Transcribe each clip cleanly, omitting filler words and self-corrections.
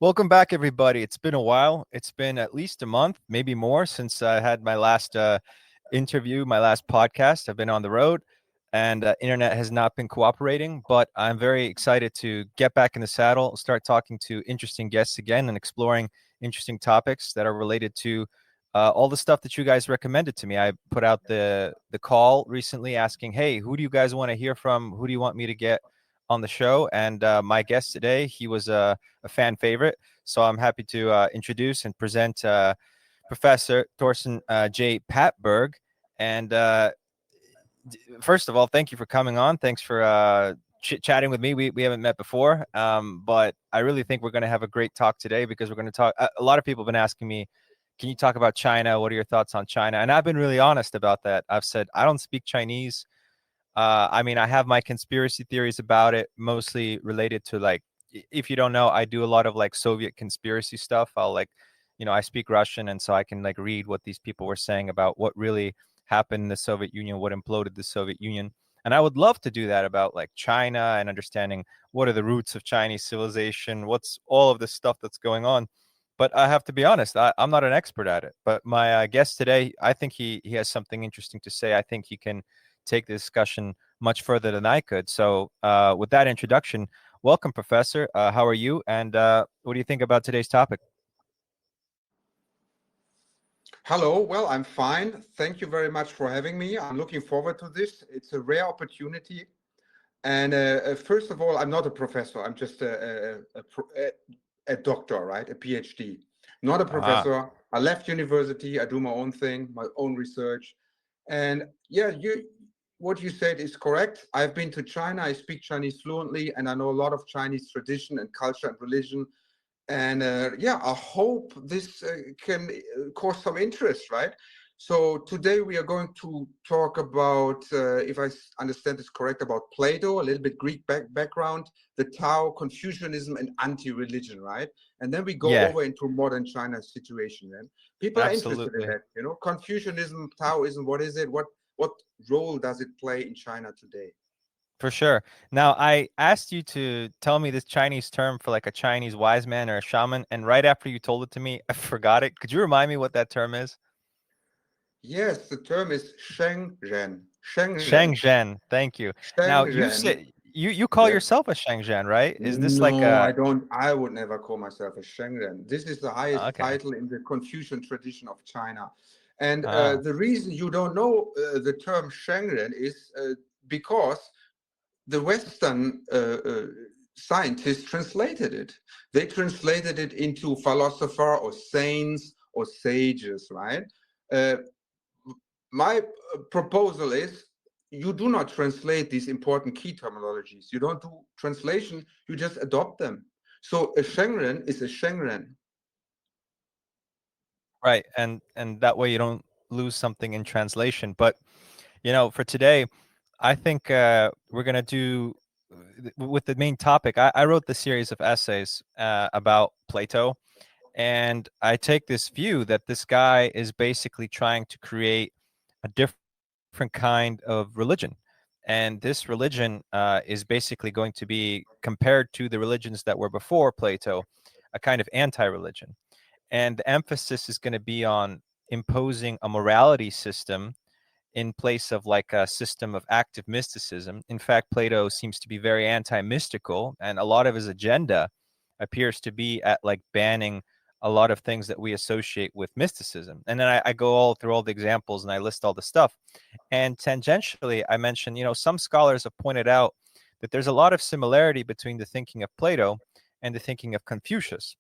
Welcome back, everybody. It's been a while. It's been at least a month, maybe more, since I had my last interview, my last podcast. I've been on the road, and internet has not been cooperating. But I'm very excited to get back in the saddle, start talking to interesting guests again, and exploring interesting topics that are related to all the stuff that you guys recommended to me. I put out the call recently, asking, "Hey, who do you guys want to hear from? Who do you want me to get on the show?" And my guest today, he was a fan favorite. So I'm happy to introduce and present Professor Thorsten J. Pattberg. And first of all, thank you for coming on. Thanks for chatting with me. We haven't met before, but I really think we're going to have a great talk today because we're going to talk. A lot of people have been asking me, can you talk about China? What are your thoughts on China? And I've been really honest about that. I've said, I don't speak Chinese. I mean, I have my conspiracy theories about it, mostly related to, like, if you don't know, I do a lot of like Soviet conspiracy stuff. I'll like, I speak Russian, and so I can like read what these people were saying about what really happened in the Soviet Union, what imploded the Soviet Union. And I would love to do that about like China and understanding what are the roots of Chinese civilization, what's all of this stuff that's going on. But I have to be honest, I'm not an expert at it. But my guest today, I think he has something interesting to say. I think he can take the discussion much further than I could. So with that introduction, welcome, Professor. How are you? And what do you think about today's topic? Hello. Well, I'm fine. Thank you very much for having me. I'm looking forward to this. It's a rare opportunity. And first of all, I'm not a professor. I'm just a doctor, right? A PhD. Not a professor. I left university. I do my own thing, my own research. And yeah, what you said is correct. I've been to China. I speak Chinese fluently, and I know a lot of Chinese tradition and culture and religion. And yeah, I hope this can cause some interest, right? So today we are going to talk about, if I understand this correct, about Plato, a little bit Greek background, the Tao, Confucianism, and anti-religion, right? And then we go over into modern China situation. Then people are interested in that, Confucianism, Taoism. What is it? What role does it play in China today? For sure. Now, I asked you to tell me this Chinese term for like a Chinese wise man or a shaman, and right after you told it to me, I forgot it. Could you remind me what that term is? Yes, the term is Shengren. Shengren. Shangzhen. Thank you. Now, you Shengren. said you call Yes. yourself a Shangzhen, right? Is this like No, I a don't. I would never call myself a Shengren. This is the highest okay? title in the Confucian tradition of China. And Ah, the reason you don't know the term Shengren is because the Western scientists translated it. They translated it into philosopher or saints or sages, right? Uh, my proposal is you do not translate these important key terminologies. You don't do translation, you just adopt them. So a Shengren is a Shengren. right. And that way you don't lose something in translation. But for today, I think we're gonna do with the main topic. I wrote the series of essays about Plato, and I take this view that this guy is basically trying to create a different kind of religion. And this religion is basically going to be compared to the religions that were before Plato, a kind of anti-religion. And the emphasis is going to be on imposing a morality system in place of like a system of active mysticism. In fact, Plato seems to be very anti-mystical, and a lot of his agenda appears to be at like banning a lot of things that we associate with mysticism. And then I go all through all the examples and I list all the stuff. And tangentially, I mentioned, some scholars have pointed out that there's a lot of similarity between the thinking of Plato and the thinking of Confucius.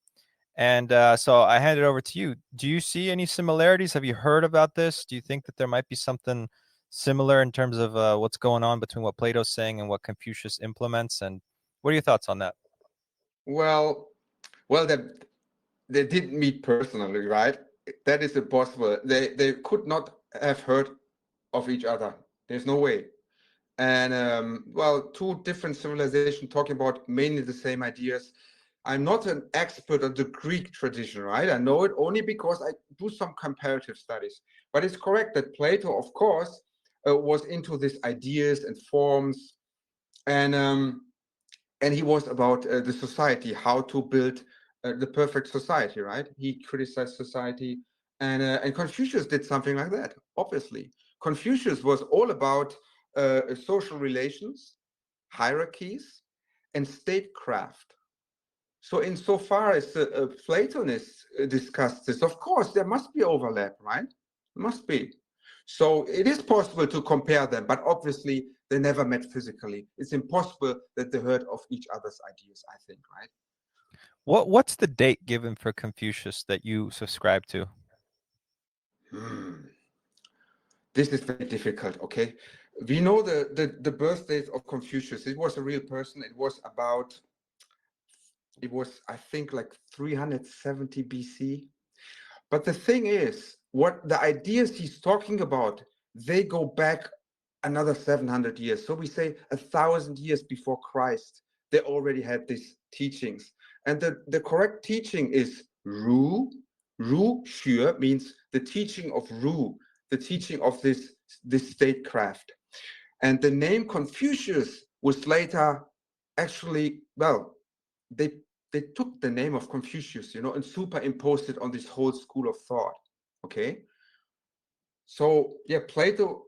And so I hand it over to you. Do you see any similarities? Have you heard about this? Do you think that there might be something similar in terms of what's going on between what Plato's saying and what Confucius implements? And what are your thoughts on that? Well, well, they didn't meet personally, right? That is impossible. They could not have heard of each other. There's no way. And well, two different civilizations talking about mainly the same ideas. I'm not an expert on the Greek tradition, right? I know it only because I do some comparative studies. But it's correct that Plato, of course, was into these ideas and forms, and he was about the society, how to build the perfect society, right? He criticized society, and Confucius did something like that. Obviously, Confucius was all about social relations, hierarchies, and statecraft. So insofar as Platonists discussed this, of course, there must be overlap, right? Must be. So it is possible to compare them, but obviously they never met physically. It's impossible that they heard of each other's ideas, I think, right? What's the date given for Confucius that you subscribe to? This is very difficult, okay? We know the birth date of Confucius. It was a real person. It was, I think, like 370 BC. But the thing is, what the ideas he's talking about, they go back another 700 years. So we say 1,000 years before Christ, they already had these teachings. And the correct teaching is Ru. Ru Xue means the teaching of Ru, the teaching of this statecraft. And the name Confucius was later actually, well, they they took the name of Confucius, and superimposed it on this whole school of thought. Okay. So yeah, Plato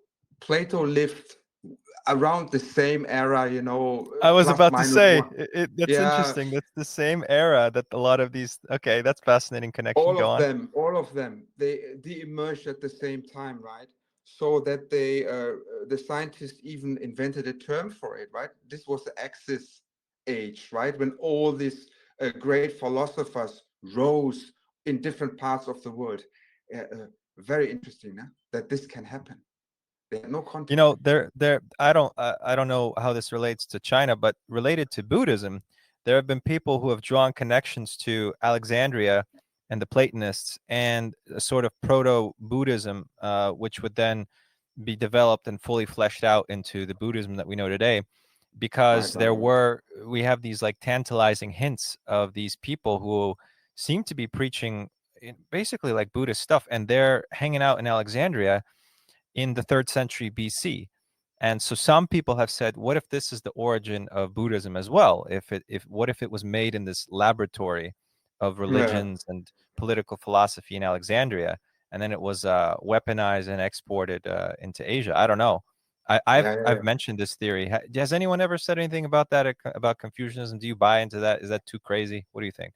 lived around the same era, I was plus about to minus say one. that's Yeah, interesting. That's the same era that a lot of these. Okay, that's fascinating connection. Go on. all of them, they emerged at the same time, right? So that the scientists even invented a term for it, right? This was the Axial Age, right? When all these great philosophers rose in different parts of the world. Very interesting, huh? That this can happen. They had no contact. There. I don't know how this relates to China, but related to Buddhism, there have been people who have drawn connections to Alexandria and the Platonists and a sort of proto-Buddhism, which would then be developed and fully fleshed out into the Buddhism that we know today, because we have these like tantalizing hints of these people who seem to be preaching basically like Buddhist stuff, and they're hanging out in Alexandria in the 3rd century BC. And so some people have said, what if this is the origin of Buddhism as well? What if it was made in this laboratory of Yeah, religions and political philosophy in Alexandria, and then it was weaponized and exported into Asia? I don't know. I've yeah. mentioned this theory. Has anyone ever said anything about that, about Confucianism? Do you buy into that? Is that too crazy? What do you think?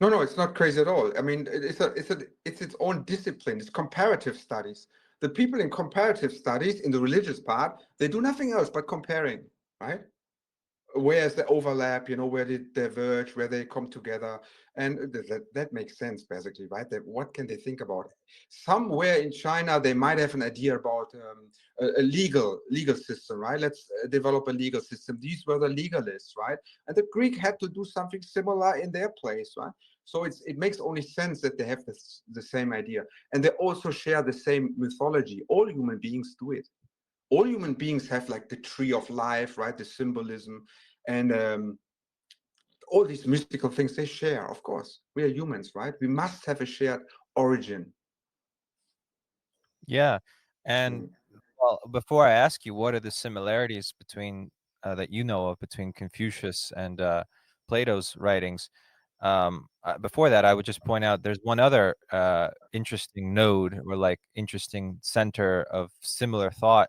No, it's not crazy at all. I mean, it's its own discipline. It's comparative studies. The people in comparative studies, in the religious part, they do nothing else but comparing, right? Where's the overlap, where they diverge, where they come together. And that makes sense, basically, right? That what can they think about? Somewhere in China, they might have an idea about a legal system, right? Let's develop a legal system. These were the legalists, right? And the Greek had to do something similar in their place, right? So it makes only sense that they have the same idea. And they also share the same mythology. All human beings do it. All human beings have like the tree of life, right? The symbolism and all these mystical things they share. Of course, we are humans, right? We must have a shared origin. Yeah. And Mm. well, before I ask you, what are the similarities between that you know of between Confucius and Plato's writings? Before that, I would just point out there's one other interesting node or like interesting center of similar thought,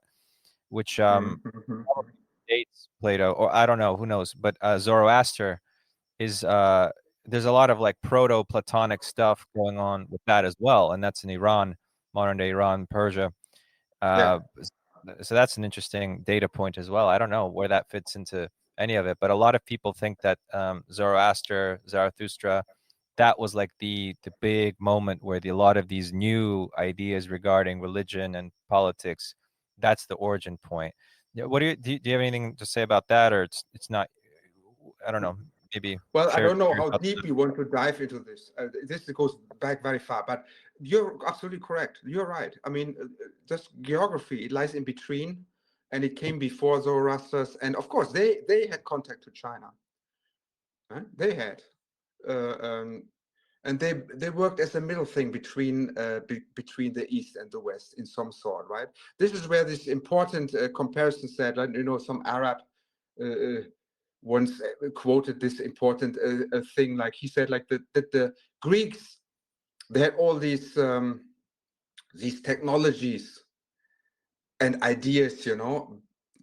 which Mm-hmm. dates Plato, or I don't know, who knows, but Zoroaster is there's a lot of like proto-Platonic stuff going on with that as well, and that's in Iran, modern day Iran, Persia. Yeah, Uh, so that's an interesting data point as well. I don't know where that fits into any of it, but a lot of people think that Zoroaster, Zarathustra, that was like the big moment where a lot of these new ideas regarding religion and politics, that's the origin point. Yeah, what do you have anything to say about that, or it's not? I don't know. Maybe well, I share don't know your how thoughts. deep you want to dive into this. This goes back very far, but you're absolutely correct. You're right. I mean, just geography, it lies in between, and it came before Zoroaster's. And of course, they had contact to China. Right? They had. Uh, um, and they worked as a middle thing between the East and the West in some sort, right? This is where this important comparison said, some Arab uh, uh, once quoted this important thing, like he said, like that the Greeks, they had all these technologies and ideas,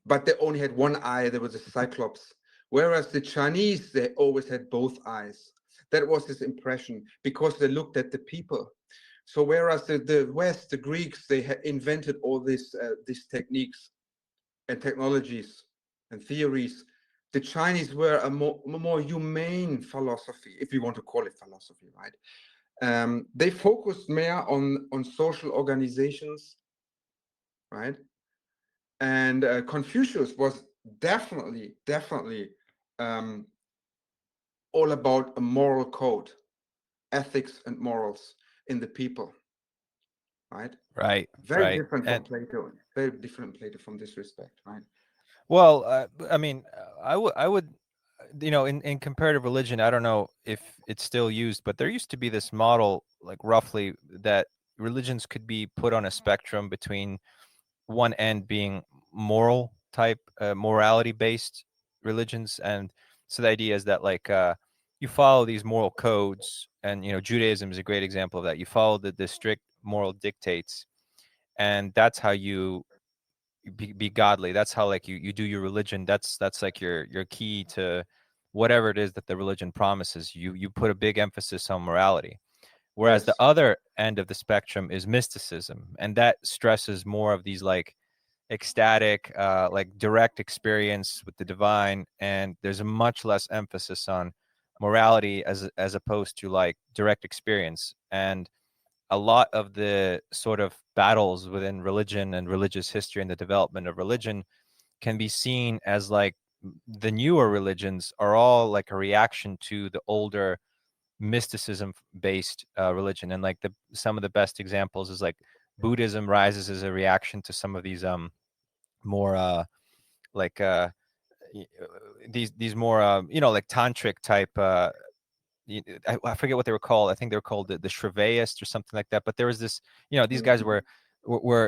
but they only had one eye. There was a cyclops. Whereas the Chinese, they always had both eyes. That was his impression, because they looked at the people. So whereas the West, the Greeks, they had invented all these techniques and technologies and theories, the Chinese were a more humane philosophy, if you want to call it philosophy, right? They focused more on social organizations, right? And Confucius was definitely all about a moral code, ethics and morals in the people, right? Right. Very Right. different from And Plato, very different from Plato from this respect, right? well, I mean, I would, in comparative religion, I don't know if it's still used, but there used to be this model, like roughly, that religions could be put on a spectrum between one end being moral type, morality based religions, and so the idea is that like you follow these moral codes, and Judaism is a great example of that. You follow the strict moral dictates, and that's how you be godly. That's how like you do your religion. That's like your key to whatever it is that the religion promises. You put a big emphasis on morality. Whereas the Yes, other end of the spectrum is mysticism, and that stresses more of these like ecstatic, like direct experience with the divine, and there's a much less emphasis on morality as opposed to like direct experience. And a lot of the sort of battles within religion and religious history and the development of religion can be seen as like the newer religions are all like a reaction to the older mysticism based religion. And like some of the best examples is like Buddhism rises as a reaction to some of these more like these more like tantric type I forget what they were called. I think they were called the Shrivaists or something like that. But there was this, these guys were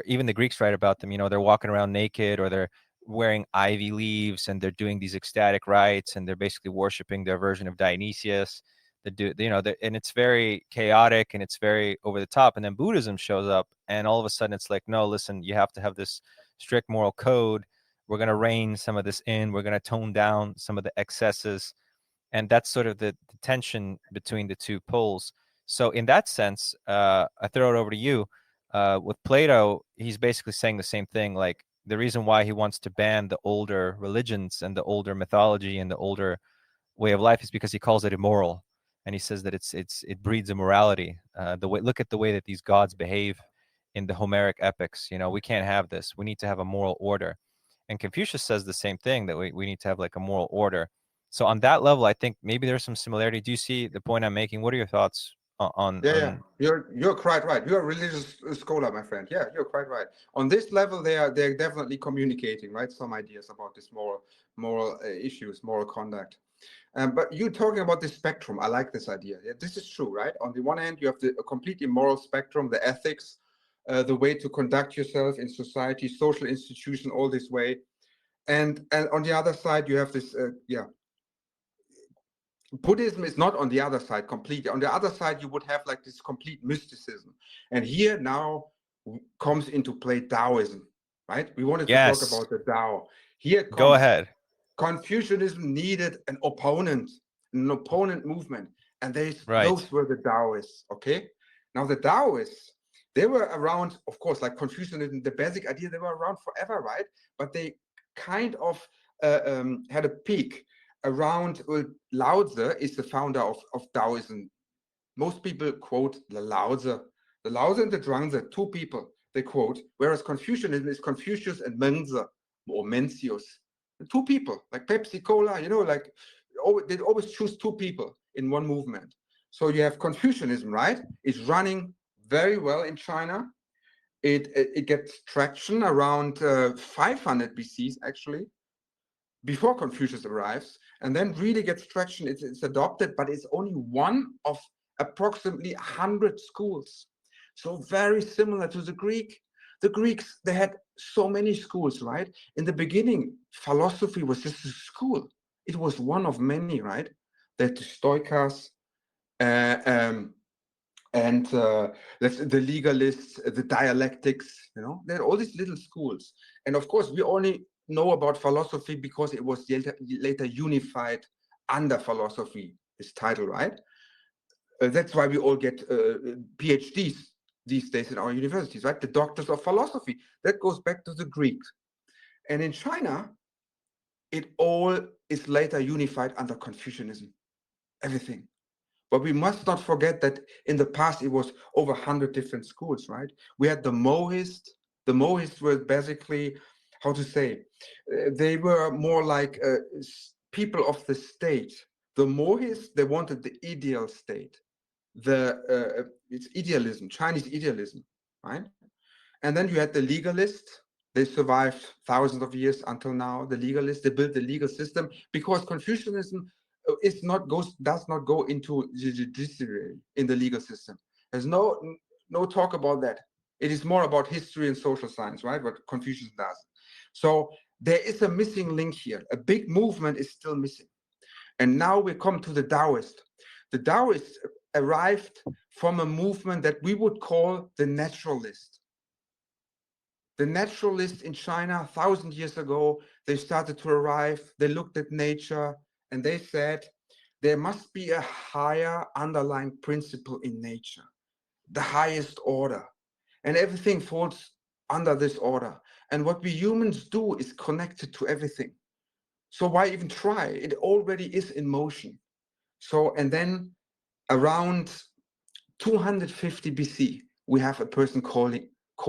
even the Greeks write about them. They're walking around naked, or they're wearing ivy leaves, and they're doing these ecstatic rites, and they're basically worshiping their version of Dionysius. And it's very chaotic and it's very over the top. And then Buddhism shows up, and all of a sudden it's like, no, listen, you have to have this strict moral code. We're going to rein some of this in. We're going to tone down some of the excesses, and that's sort of the tension between the two poles. So in that sense, I throw it over to you. With Plato, he's basically saying the same thing. Like the reason why he wants to ban the older religions and the older mythology and the older way of life is because he calls it immoral, and he says that it breeds immorality. Look at the way that these gods behave in the Homeric epics. We can't have this. We need to have a moral order. And Confucius says the same thing, that we need to have like a moral order. So on that level, I think maybe there's some similarity. Do you see the point I'm making? What are your thoughts yeah. on You're quite right. You're a religious scholar, my friend. Yeah, you're quite right. On this level, they're definitely communicating, right? Some ideas about this moral issues, moral conduct. But you talking about the spectrum, I like this idea. Yeah, this is true, right? On the one hand, you have the completely moral spectrum, the ethics, the way to conduct yourself in society, social institution, all this way. And on the other side, you have this, Buddhism is not on the other side completely. On the other side, you would have like this complete mysticism. And here now comes into play Daoism, right? We wanted to talk Yes, about the Dao. Here it go comes. ahead. Confucianism needed an opponent movement, and Right. those were the Taoists. Okay, now the Taoists, they were around, of course, like Confucianism, the basic idea, they were around forever, right? But they kind of had a peak around. Laozi is the founder of Taoism. Most people quote the Laozi. The Laozi and the Zhuangzi, two people they quote, whereas Confucianism is Confucius and Menzi or Mencius. Two people, like Pepsi Cola, like they always choose two people in one movement. So you have Confucianism, right? It's running very well in China. It gets traction around 500 BCs, actually, before Confucius arrives, and then really gets traction. It's adopted, but it's only one of approximately 100 schools. So very similar to the Greek. The Greeks, they had so many schools, right? In the beginning, philosophy was just a school. It was one of many, right? That the Stoikas, and the legalists, the dialectics, there are all these little schools. And of course, we only know about philosophy because it was later unified under philosophy, this title, right? That's why we all get PhDs these days in our universities, right? The doctors of philosophy. That goes back to the Greeks. And in China, it all is later unified under Confucianism, everything. But we must not forget that in the past, it was over 100 different schools, right? We had the Mohists. The Mohists were basically, how to say, they were more like people of the state. The Mohists, they wanted the ideal state. It's idealism, Chinese idealism, right? And then you had the legalists. They survived thousands of years until now. The legalists, they built the legal system because Confucianism does not go into the judiciary in the legal system. There's no talk about that. It is more about history and social science, right? What Confucius does. So there is a missing link here. A big movement is still missing. And now we come to the Taoists. The Taoists arrived from a movement that we would call the naturalist. The naturalists in China 1,000 years ago, they started to arrive. They looked at nature and they said, there must be a higher underlying principle in nature, the highest order. And everything falls under this order. And what we humans do is connected to everything. So why even try? It already is in motion. So, and then around 250 BC, we have a person call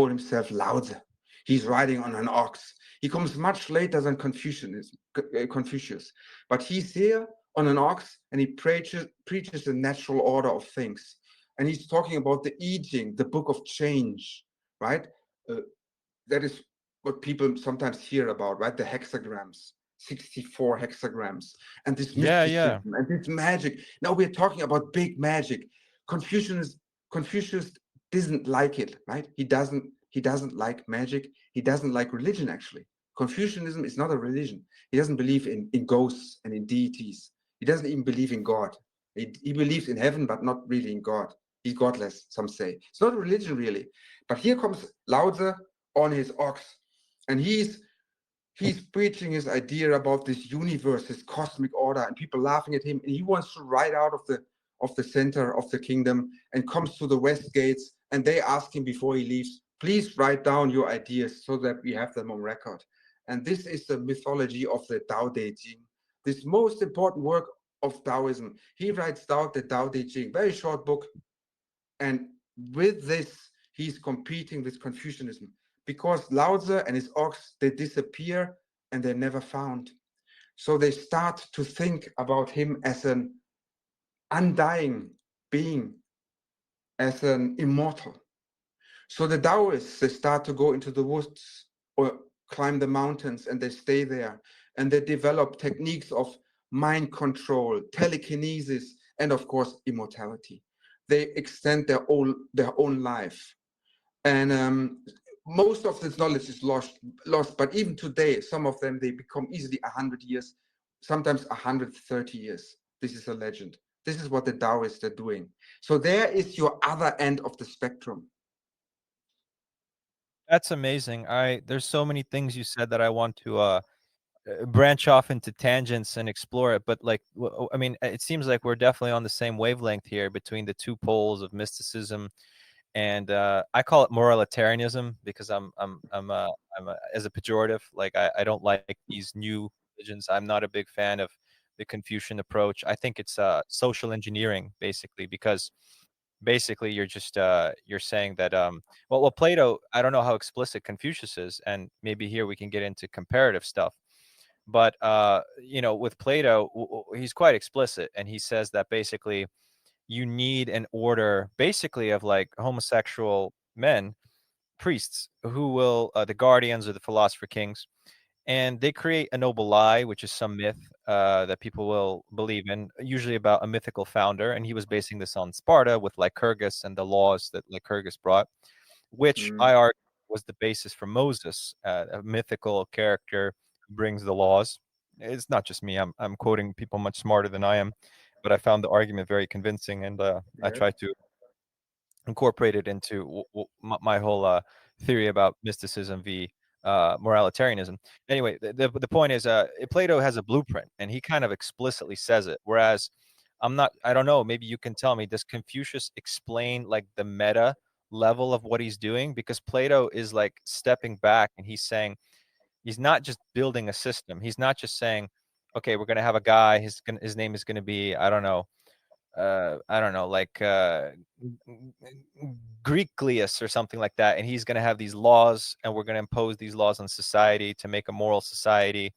himself Laozi. He's riding on an ox. He comes much later than Confucius, but he's here on an ox and he preaches the natural order of things. And he's talking about the I Ching, the book of change, right? That is what people sometimes hear about, right? The hexagrams, 64 hexagrams, and this mysticism and this magic. Now we're talking about big magic. Confucius doesn't like it, right? He doesn't like magic. He doesn't like religion, actually. Confucianism is not a religion. He doesn't believe in ghosts and in deities. He doesn't even believe in God. He believes in heaven, but not really in God. He's godless, some say. It's not a religion, really. But here comes Laozi on his ox, and he's preaching his idea about this universe, this cosmic order, and people laughing at him. And he wants to ride out of the center of the kingdom and comes to the west gates, and they ask him before he leaves, please write down your ideas so that we have them on record. And this is the mythology of the Tao Te Ching, this most important work of Taoism. He writes down the Tao Te Ching, very short book. And with this, he's competing with Confucianism because Laozi and his ox, they disappear and they're never found. So they start to think about him as an undying being, as an immortal. So the Taoists, they start to go into the woods or climb the mountains and they stay there. And they develop techniques of mind control, telekinesis, and of course, immortality. They extend their own life. And most of this knowledge is lost. But even today, some of them, they become easily 100 years, sometimes 130 years. This is a legend. This is what the Taoists are doing. So there is your other end of the spectrum. That's amazing. There's so many things you said that I want to branch off into tangents and explore it. But like, I mean, it seems like we're definitely on the same wavelength here between the two poles of mysticism, and I call it moralitarianism because I'm as a pejorative. Like I don't like these new religions. I'm not a big fan of the Confucian approach. I think it's social engineering basically, because basically you're just you're saying that well Plato, I don't know how explicit Confucius is, and maybe here we can get into comparative stuff, but with Plato, he's quite explicit, and he says that basically you need an order basically of like homosexual men, priests, who will the guardians or the philosopher kings, and they create a noble lie, which is some myth that people will believe in, usually about a mythical founder. And he was basing this on Sparta with Lycurgus and the laws that Lycurgus brought, which I argue was the basis for Moses, a mythical character who brings the laws. it's not just me. I'm quoting people much smarter than I am, but I found the argument very convincing, and I Yes. tried to incorporate it into my whole theory about mysticism v moralitarianism. Anyway, the point is, Plato has a blueprint, and he kind of explicitly says it. Whereas I don't know. Maybe you can tell me. Does Confucius explain like the meta level of what he's doing? Because Plato is like stepping back, and he's saying he's not just building a system. He's not just saying, okay, we're gonna have a guy. His name is gonna be I don't know, like Greeklius or something like that, and he's going to have these laws, and we're going to impose these laws on society to make a moral society.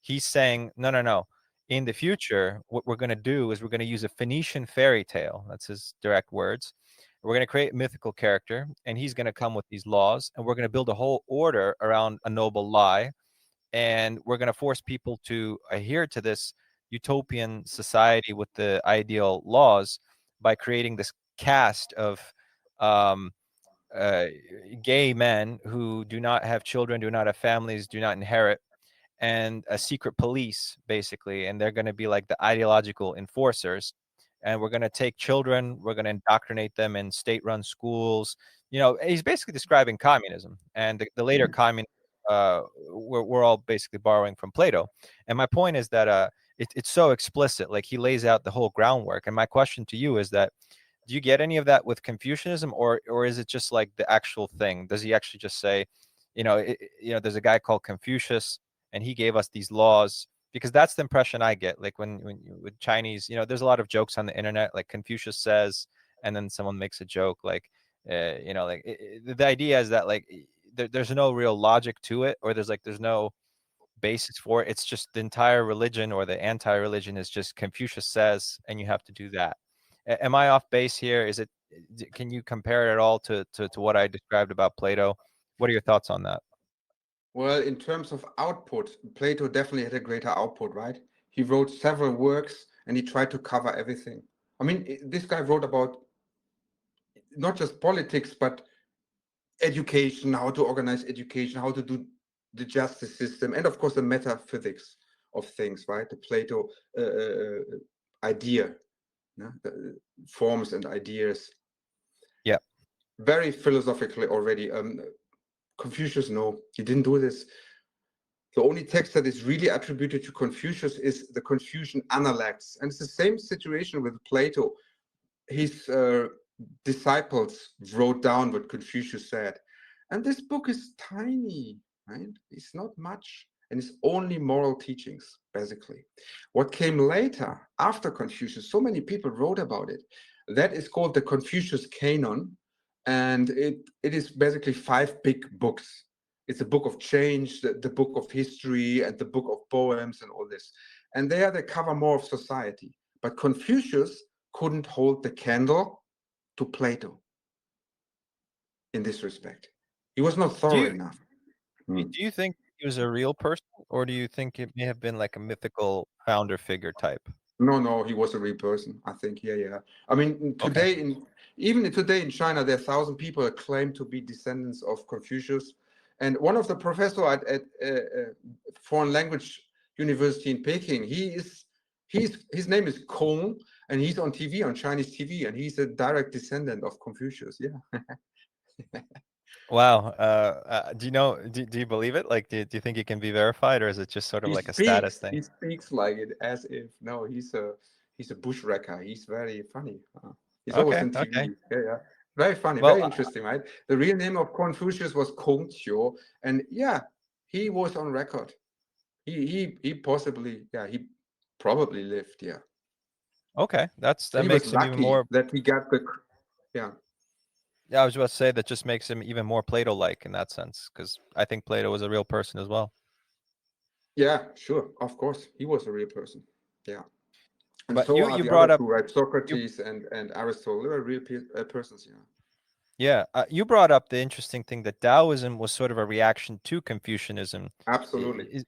He's saying, no, no, no. In the future, what we're going to do is we're going to use a Phoenician fairy tale. That's his direct words. We're going to create a mythical character, and he's going to come with these laws, and we're going to build a whole order around a noble lie, and we're going to force people to adhere to this utopian society with the ideal laws by creating this caste of um, uh, gay men who do not have children, do not have families, do not inherit, and a secret police, basically. And they're going to be like the ideological enforcers. And we're going to take children, we're going to indoctrinate them in state run schools. He's basically describing communism, and the later communism. We're all basically borrowing from Plato. And my point is that it's so explicit. Like, he lays out the whole groundwork. And my question to you is that, do you get any of that with Confucianism, or is it just like the actual thing? Does he actually just say, there's a guy called Confucius, and he gave us these laws? Because that's the impression I get. Like with Chinese, there's a lot of jokes on the internet, like Confucius says, and then someone makes a joke, like, the idea is that like there's no real logic to it, or there's no basis for it. It's just the entire religion, or the anti-religion is just Confucius says, and you have to do that. Am I off base here? Can you compare it at all to what I described about Plato? What are your thoughts on that? Well, in terms of output, Plato definitely had a greater output, right? He wrote several works and he tried to cover everything. I mean, this guy wrote about not just politics, but education, how to organize education, how to do the justice system, and of course the metaphysics of things, right? The Plato idea, the forms and ideas. Yeah. Very philosophically already. Confucius, no, he didn't do this. The only text that is really attributed to Confucius is the Confucian Analects. And it's the same situation with Plato. His disciples wrote down what Confucius said. And this book is tiny, right? It's not much. And it's only moral teachings, basically. What came later, after Confucius, so many people wrote about it. That is called the Confucius Canon. And it is basically 5 big books. It's a book of change, the book of history, and the book of poems and all this. And there they cover more of society. But Confucius couldn't hold the candle to Plato in this respect. He was not Do thorough you enough. do you think he was a real person, or do you think it may have been like a mythical founder figure type? No, he was a real person, I think. Yeah. I mean, Okay. even today in China, there are 1,000 people that claim to be descendants of Confucius. And one of the professors at foreign language university in Peking, his name is Kong, and he's on TV, on Chinese TV, and he's a direct descendant of Confucius. Yeah. Wow. Do you know? Do you believe it? Like, do you think it can be verified, or is it just sort of like a status thing? He speaks like it as if no, he's a bushwhacker. He's very funny. He's always Okay. on Okay. TV. Yeah. Very funny, Well, very interesting, right? The real name of Confucius was Kongqiu, and yeah, he was on record. He possibly, yeah, he probably lived, yeah. okay. That And he was makes him even lucky more. that he got the, yeah. Yeah, I was about to say that just makes him even more Plato-like in that sense, because I think Plato was a real person as well. Yeah, sure, of course, he was a real person. Yeah. And But so are you the other brought up two, right? you Socrates and Aristotle. They were real persons, yeah. yeah, you brought up the interesting thing that Daoism was sort of a reaction to Confucianism. Absolutely.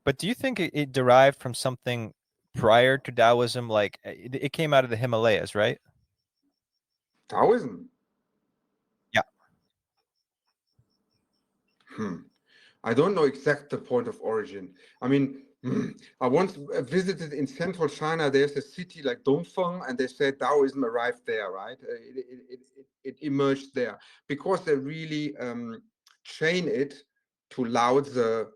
But do you think it derived from something prior to Daoism? Like, it came out of the Himalayas, right? Taoism. Yeah. I don't know exact the point of origin. I mean, I once visited in central China. There's a city like Dongfeng, and they said Taoism arrived there, right? It emerged there because they really chain it to Laozi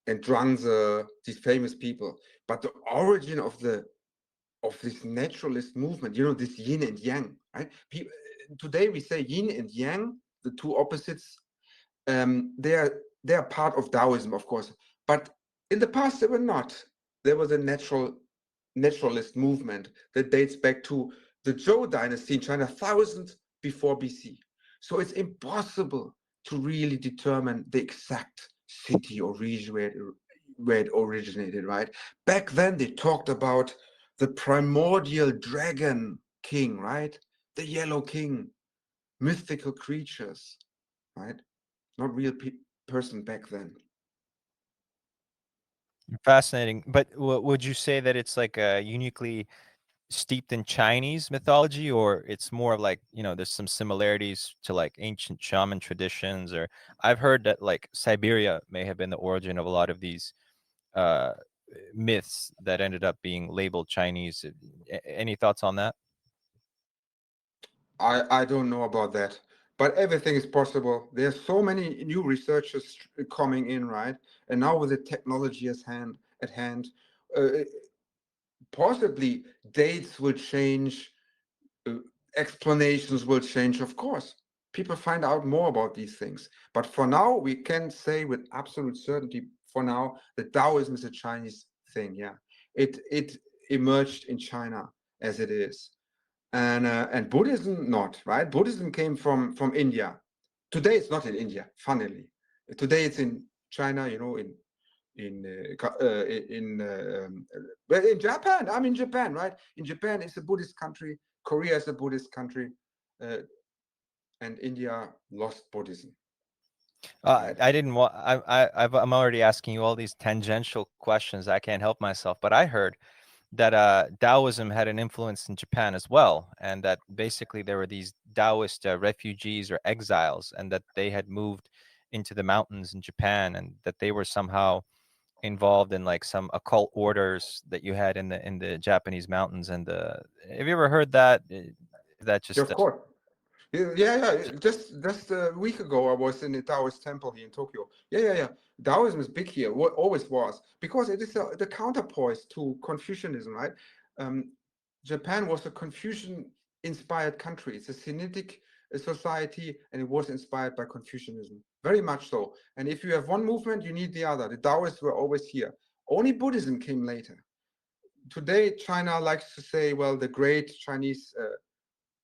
and Zhuangzi, these famous people. But the origin of this naturalist movement, this yin and yang, right? Today we say yin and yang, the two opposites. They are part of Taoism, of course, but in the past they were not. There was a naturalist movement that dates back to the Zhou dynasty in China, thousands before BC. So it's impossible to really determine the exact city or region where it originated, right? Back then they talked about the primordial dragon king, right? The yellow king, mythical creatures, right? Not real person back then. Fascinating. But would you say that it's like uniquely steeped in Chinese mythology, or it's more of like, there's some similarities to like ancient shaman traditions? Or I've heard that like Siberia may have been the origin of a lot of these myths that ended up being labeled Chinese. Any thoughts on that? I don't know about that, but everything is possible. There's so many new researchers coming in, right? And now with the technology at hand, uh, possibly dates will change, explanations will change, of course. People find out more about these things. But for now, we can say with absolute certainty, for now, that Taoism is a Chinese thing. Yeah, it emerged in China as it is, and Buddhism not, right? Buddhism came from India. Today it's not in India. Funnily, today it's in China. In Japan. I'm in Japan, right? In Japan, it's a Buddhist country. Korea is a Buddhist country, and India lost Buddhism. Right? I didn't want. I'm already asking you all these tangential questions. I can't help myself. But I heard that Taoism had an influence in Japan as well, and that basically there were these Taoist refugees or exiles, and that they had moved into the mountains in Japan, and that they were somehow involved in like some occult orders that you had in the Japanese mountains. And have you ever heard that? That Yeah, just of course. Yeah. Just a week ago, I was in the Taoist temple here in Tokyo. Yeah. Taoism is big here. What always was, because it is the counterpoise to Confucianism, right? Um, Japan was a Confucian-inspired country. It's a Sinitic society, and it was inspired by Confucianism, very much so. And if you have one movement, you need the other. The Taoists were always here. Only Buddhism came later. Today, China likes to say, well, the great Chinese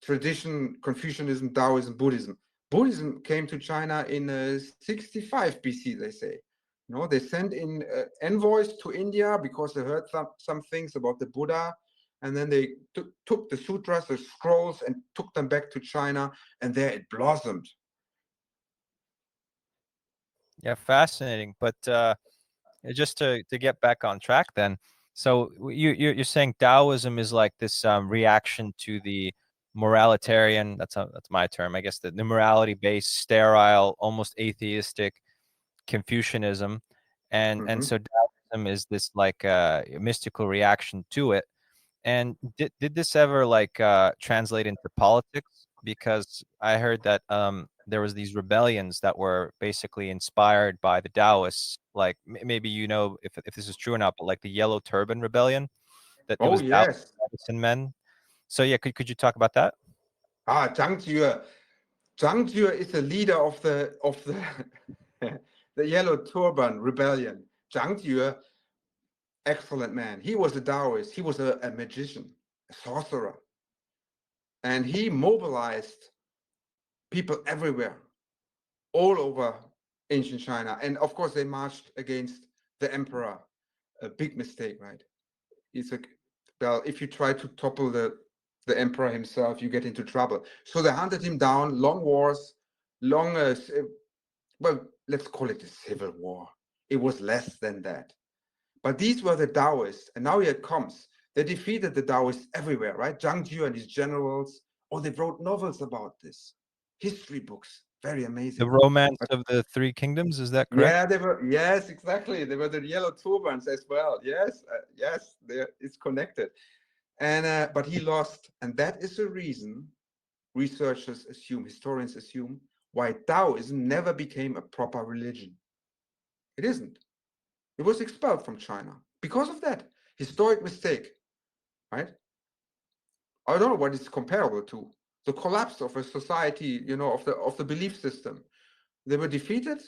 tradition, Confucianism, Daoism, Buddhism. Buddhism came to China in 65 BC, they say. They sent in envoys to India because they heard some things about the Buddha, and then they took the sutras, the scrolls, and took them back to China, and there it blossomed. Yeah, fascinating. But just to get back on track, then, so you're saying Taoism is like this reaction to the moralitarian. That's my term, I guess. The morality-based, sterile, almost atheistic Confucianism, and so Taoism is this like mystical reaction to it. And did this ever like translate into politics? Because I heard that there was these rebellions that were basically inspired by the Taoists. Like maybe if this is true or not, but like the Yellow Turban Rebellion, that it Oh, was Taoist yes. medicine men. So yeah, could you talk about that? Zhang Jue. Zhang Jue is the leader of the the Yellow Turban Rebellion. Zhang Jue, excellent man. He was a Taoist. He was a magician, a sorcerer. And he mobilized people everywhere, all over ancient China. And of course, they marched against the emperor. A big mistake, right? If you try to topple the emperor himself, you get into trouble. So they hunted him down, long wars, well, let's call it a civil war. It was less than that. But these were the Taoists, and now here it comes. They defeated the Taoists everywhere, right? Zhang Jue and his generals, they wrote novels about this, history books, Very amazing. The Romance of the Three Kingdoms, is that correct? Yeah, they were. Yes, exactly. They were the yellow turbans as well. Yes, yes, it's connected. And but he lost, and that is the reason researchers assume, historians assume, why Taoism never became a proper religion. It isn't. It was expelled from China because of that historic mistake, right? I don't know what it's comparable to. The collapse of a society, of the belief system. They were defeated.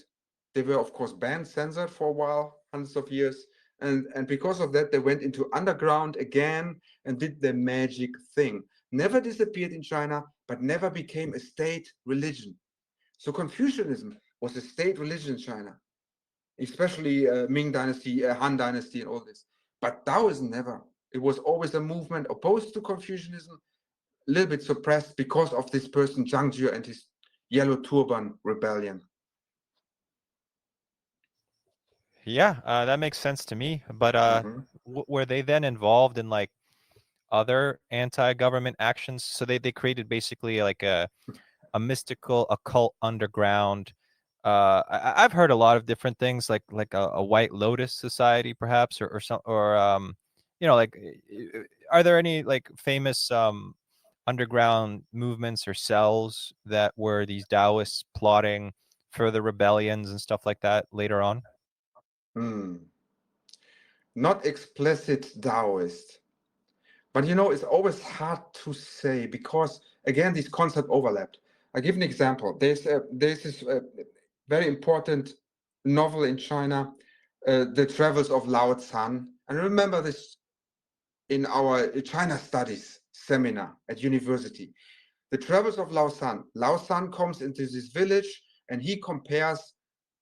They were, of course, banned, censored for a while, hundreds of years. And because of that, they went into underground again and did their magic thing. Never disappeared in China, but never became a state religion. So Confucianism was a state religion in China, especially Ming Dynasty, Han Dynasty, and all this. But Taoism never. It was always a movement opposed to Confucianism, a little bit suppressed because of this person, Zhang Jie, and his Yellow Turban rebellion. Yeah, that makes sense to me. But were they then involved in like other anti-government actions? So they created basically like a mystical occult underground. I've heard a lot of different things, like a White Lotus Society, perhaps, or some, or like, are there any like famous underground movements or cells that were these Taoists plotting further rebellions and stuff like that later on? Not explicit Taoist, but it's always hard to say because again these concepts overlapped. I give an example. There's this very important novel in China, The Travels of Lao-Tzu. And remember this in our China Studies seminar at university. The Travels of Lao-Tzu. Lao-Tzu comes into this village and he compares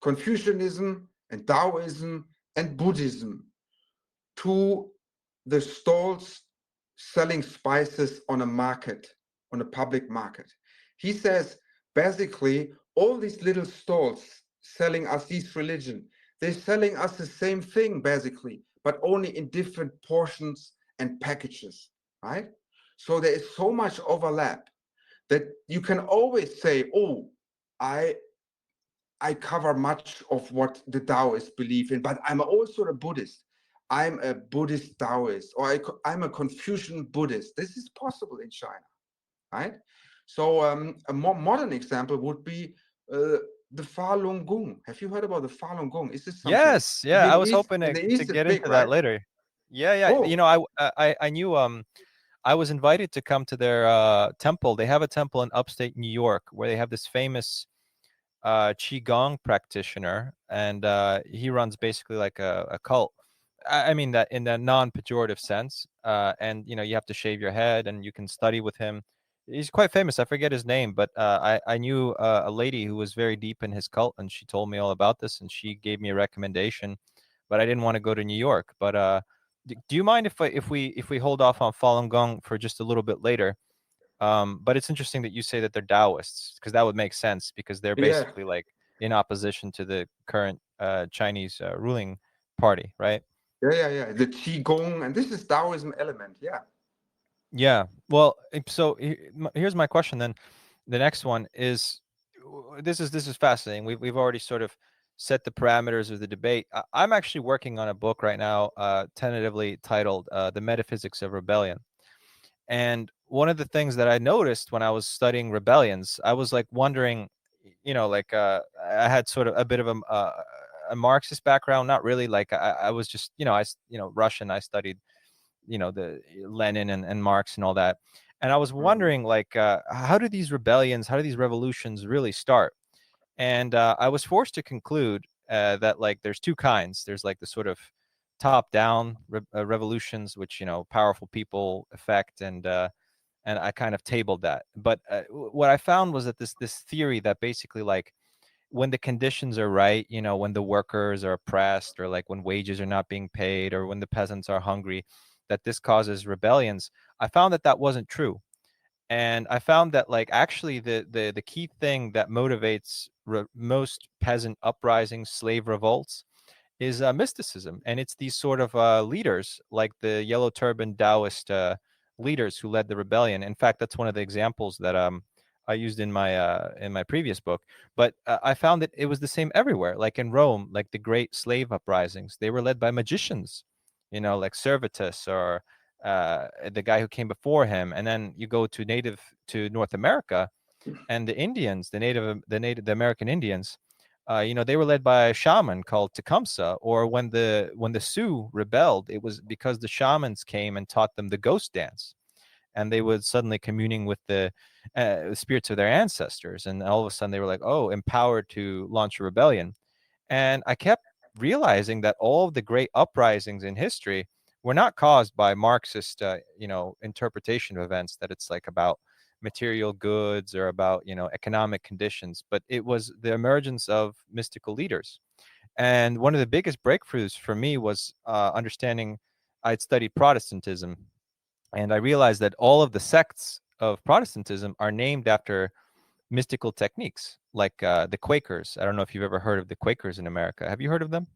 Confucianism and Taoism and Buddhism to the stalls selling spices on a market, on a public market. He says, basically, all these little stalls selling us this religion, they're selling us the same thing, basically, but only in different portions and packages, right? So there is so much overlap that you can always say, oh, I cover much of what the Taoists believe in, but I'm also a Buddhist. I'm a Buddhist Taoist, or I'm a Confucian Buddhist. This is possible in China, right? So a more modern example would be the Falun Gong. Have you heard about the Falun Gong? Is this something? Yes, yeah. I was hoping In the to East, it's get big, into that right? later. Yeah. Oh. I knew I was invited to come to their temple. They have a temple in upstate New York where they have this famous qigong practitioner, and he runs basically like a cult. I mean that in a non-pejorative sense. And you have to shave your head, and you can study with him. He's quite famous. I forget his name, but I knew a lady who was very deep in his cult, and she told me all about this, and she gave me a recommendation. But I didn't want to go to New York. But do you mind if we hold off on Falun Gong for just a little bit later? But it's interesting that you say that they're Taoists, because that would make sense, because they're Yeah. basically like in opposition to the current Chinese ruling party, right? Yeah. The Qigong, and this is Taoism element. Yeah. Yeah. Well, so here's my question then. The next one is, this is fascinating. We've already sort of set the parameters of the debate. I'm actually working on a book right now, tentatively titled "The Metaphysics of Rebellion." And one of the things that I noticed when I was studying rebellions, I was like wondering, like I had sort of a bit of a Marxist background, not really. Like I was just, Russian. I studied, the Lenin and Marx and all that. And I was wondering, like, how do these revolutions really start? And I was forced to conclude that like there's two kinds. There's like the sort of top-down revolutions, which powerful people affect, and I kind of tabled that. But what I found was that this theory that basically like when the conditions are right, when the workers are oppressed, or like when wages are not being paid, or when the peasants are hungry, that this causes rebellions. I found that wasn't true. And I found that like actually the key thing that motivates most peasant uprisings, slave revolts, is mysticism. And it's these sort of leaders, like the yellow turban Taoist leaders who led the rebellion. In fact, that's one of the examples that I used in my previous book. But I found that it was the same everywhere. Like in Rome, like the great slave uprisings, they were led by magicians, like Servetus or the guy who came before him. And then you go to North America, and the Indians, the American Indians, they were led by a shaman called Tecumseh. Or when the Sioux rebelled, it was because the shamans came and taught them the ghost dance, and they would suddenly communing with the spirits of their ancestors, and all of a sudden they were like, oh, empowered to launch a rebellion. And I kept realizing that all of the great uprisings in history were not caused by Marxist, interpretation of events, that it's like about material goods or about, economic conditions, but it was the emergence of mystical leaders. And one of the biggest breakthroughs for me was understanding. I'd studied Protestantism, and I realized that all of the sects of Protestantism are named after mystical techniques, like the Quakers. I don't know if you've ever heard of the Quakers in America. Have you heard of them?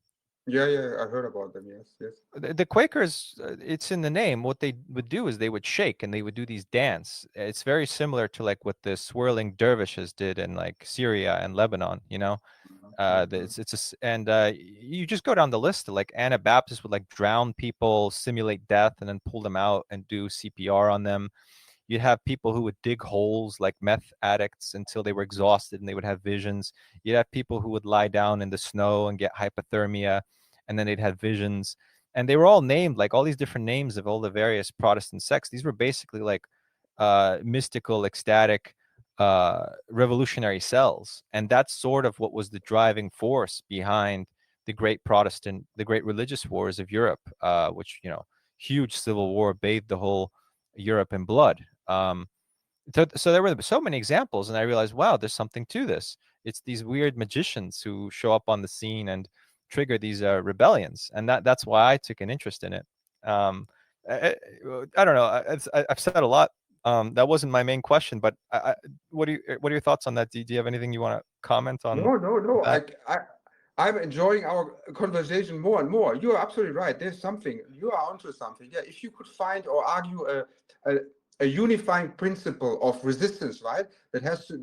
Yeah, I heard about them. Yes, yes. The Quakers, it's in the name. What they would do is they would shake and they would do these dance. It's very similar to like what the swirling dervishes did in like Syria and Lebanon. And you just go down the list. Like Anabaptists would like drown people, simulate death, and then pull them out and do CPR on them. You'd have people who would dig holes like meth addicts until they were exhausted and they would have visions. You'd have people who would lie down in the snow and get hypothermia, and then they'd have visions. And they were all named, like all these different names of all the various Protestant sects. These were basically like mystical, ecstatic, revolutionary cells. And that's sort of what was the driving force behind the great religious wars of Europe, which, huge civil war bathed the whole Europe in blood. So there were so many examples, and I realized, wow, there's something to this. It's these weird magicians who show up on the scene and trigger these rebellions, and that's why I took an interest in it. I don't know. I've said a lot. That wasn't my main question, but what are your thoughts on that? Do you have anything you want to comment on No. that? I'm enjoying our conversation more and more. You are absolutely right. There's something. You are onto something. Yeah. If you could find or argue a unifying principle of resistance, right? That has to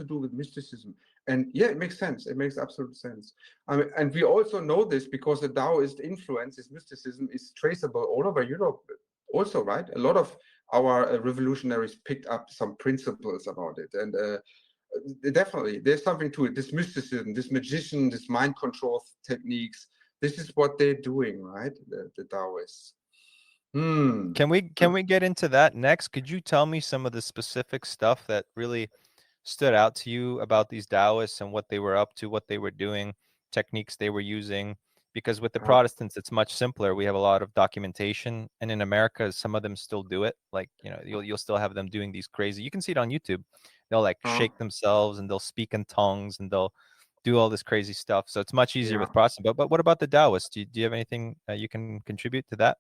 do with mysticism. And yeah, it makes sense. It makes absolute sense. I mean, and we also know this because the Taoist influence, this mysticism, is traceable all over Europe. Also, right? A lot of our revolutionaries picked up some principles about it, and definitely there's something to it. This mysticism, this magician, this mind control techniques, this is what they're doing, right? The Taoists. Can we get into that next? Could you tell me some of the specific stuff that really stood out to you about these Taoists and what they were up to, what they were doing, techniques they were using? Because with the Protestants, it's much simpler. We have a lot of documentation, and in America, some of them still do it. Like, you'll still have them doing these crazy. You can see it on YouTube. They'll like shake themselves and they'll speak in tongues and they'll do all this crazy stuff. So it's much easier with Protestant. But what about the Taoists? Do you have anything you can contribute to that?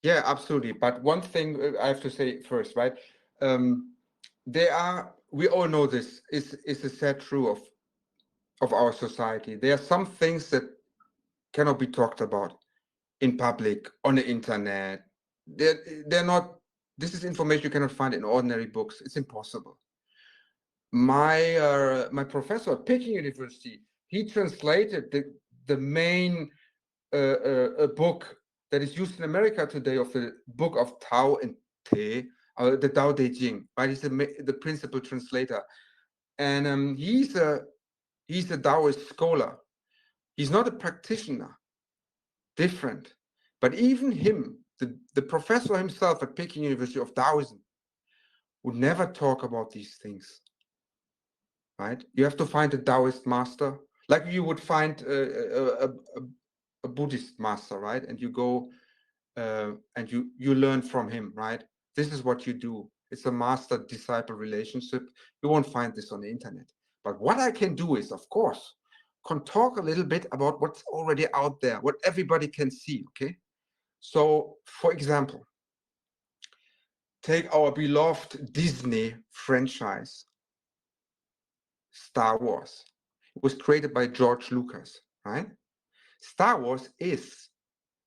Yeah, absolutely. But one thing I have to say first, right? We all know this is a sad truth of our society. There are some things that cannot be talked about in public, on the internet. They're not, this is information you cannot find in ordinary books. It's impossible. My professor at Peking University, he translated the main book that is used in America today of the book of Tao and Te, the Tao Te Ching, right? He's the principal translator, and he's a Taoist scholar. He's not a practitioner, different, but even him, the professor himself at Peking University of Daoism, would never talk about these things. Right? You have to find a Taoist master, like you would find a Buddhist master, right? And you go and you learn from him, right? This is what you do. It's a master-disciple relationship. You won't find this on the internet. But what I can do is, of course, can talk a little bit about what's already out there, what everybody can see, okay? So, for example, take our beloved Disney franchise, Star Wars. It was created by George Lucas, right? Star Wars is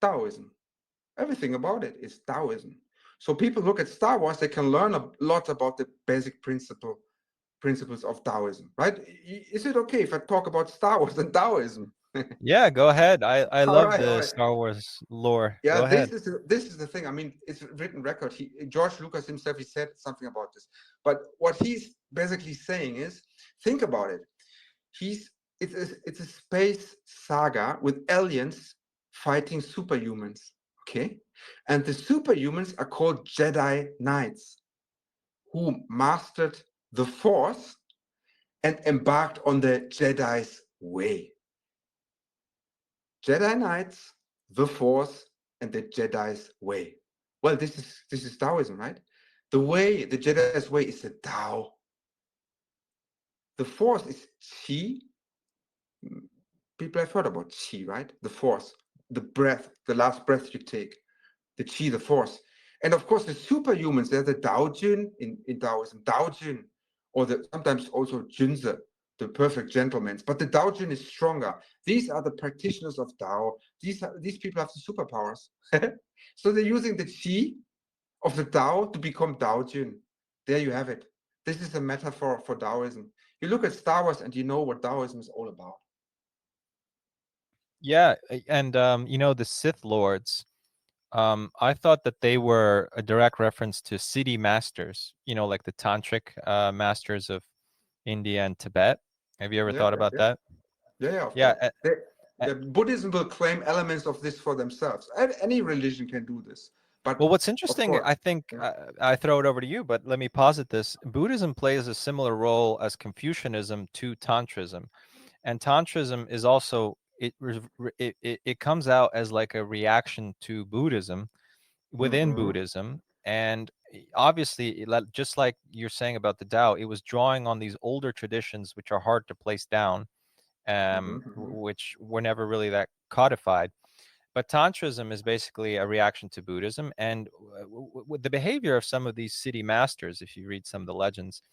Taoism. Everything about it is Taoism. So people look at Star Wars, they can learn a lot about the basic principle principles of Taoism, right? Is it okay if I talk about Star Wars and Taoism? Yeah, go ahead. I All love right, all the right. Star Wars lore. Yeah, Go ahead. this is the thing. I mean, it's written record. George Lucas himself, he said something about this. But what he's basically saying is, think about it. It's a space saga with aliens fighting superhumans. Okay, and the superhumans are called Jedi Knights, who mastered the Force and embarked on the Jedi's way. Jedi Knights, the Force, and the Jedi's way. Well, this is Taoism, right? The way, the Jedi's way is the Tao. The Force is Qi. People have heard about Qi, right? The Force, the breath, the last breath you take, the Qi, the Force. And of course, the superhumans, they're the Daojun in Taoism, Daojun, or sometimes also Junzi, the perfect gentlemen. But the Daojun is stronger. These are the practitioners of Tao. These people have the superpowers. So they're using the Qi of the Tao to become Daojun. There you have it. This is a metaphor for Taoism. You look at Star Wars and you know what Taoism is all about. Yeah, and the Sith Lords. I thought that they were a direct reference to city masters. Like the tantric masters of India and Tibet. Have you ever Yeah, thought about yeah, that? yeah, of Yeah. course. The Buddhism will claim elements of this for themselves. Any religion can do this. But Well, what's of interesting, course, I think, yeah. I throw it over to you, but let me posit this. Buddhism plays a similar role as Confucianism to Tantrism. And Tantrism is also, it comes out as like a reaction to Buddhism within Mm-hmm. Buddhism. And obviously, just like you're saying about the Tao, it was drawing on these older traditions, which are hard to place down, Mm-hmm. Mm-hmm. which were never really that codified. But Tantrism is basically a reaction to Buddhism, and with the behavior of some of these city masters, if you read some of the legends,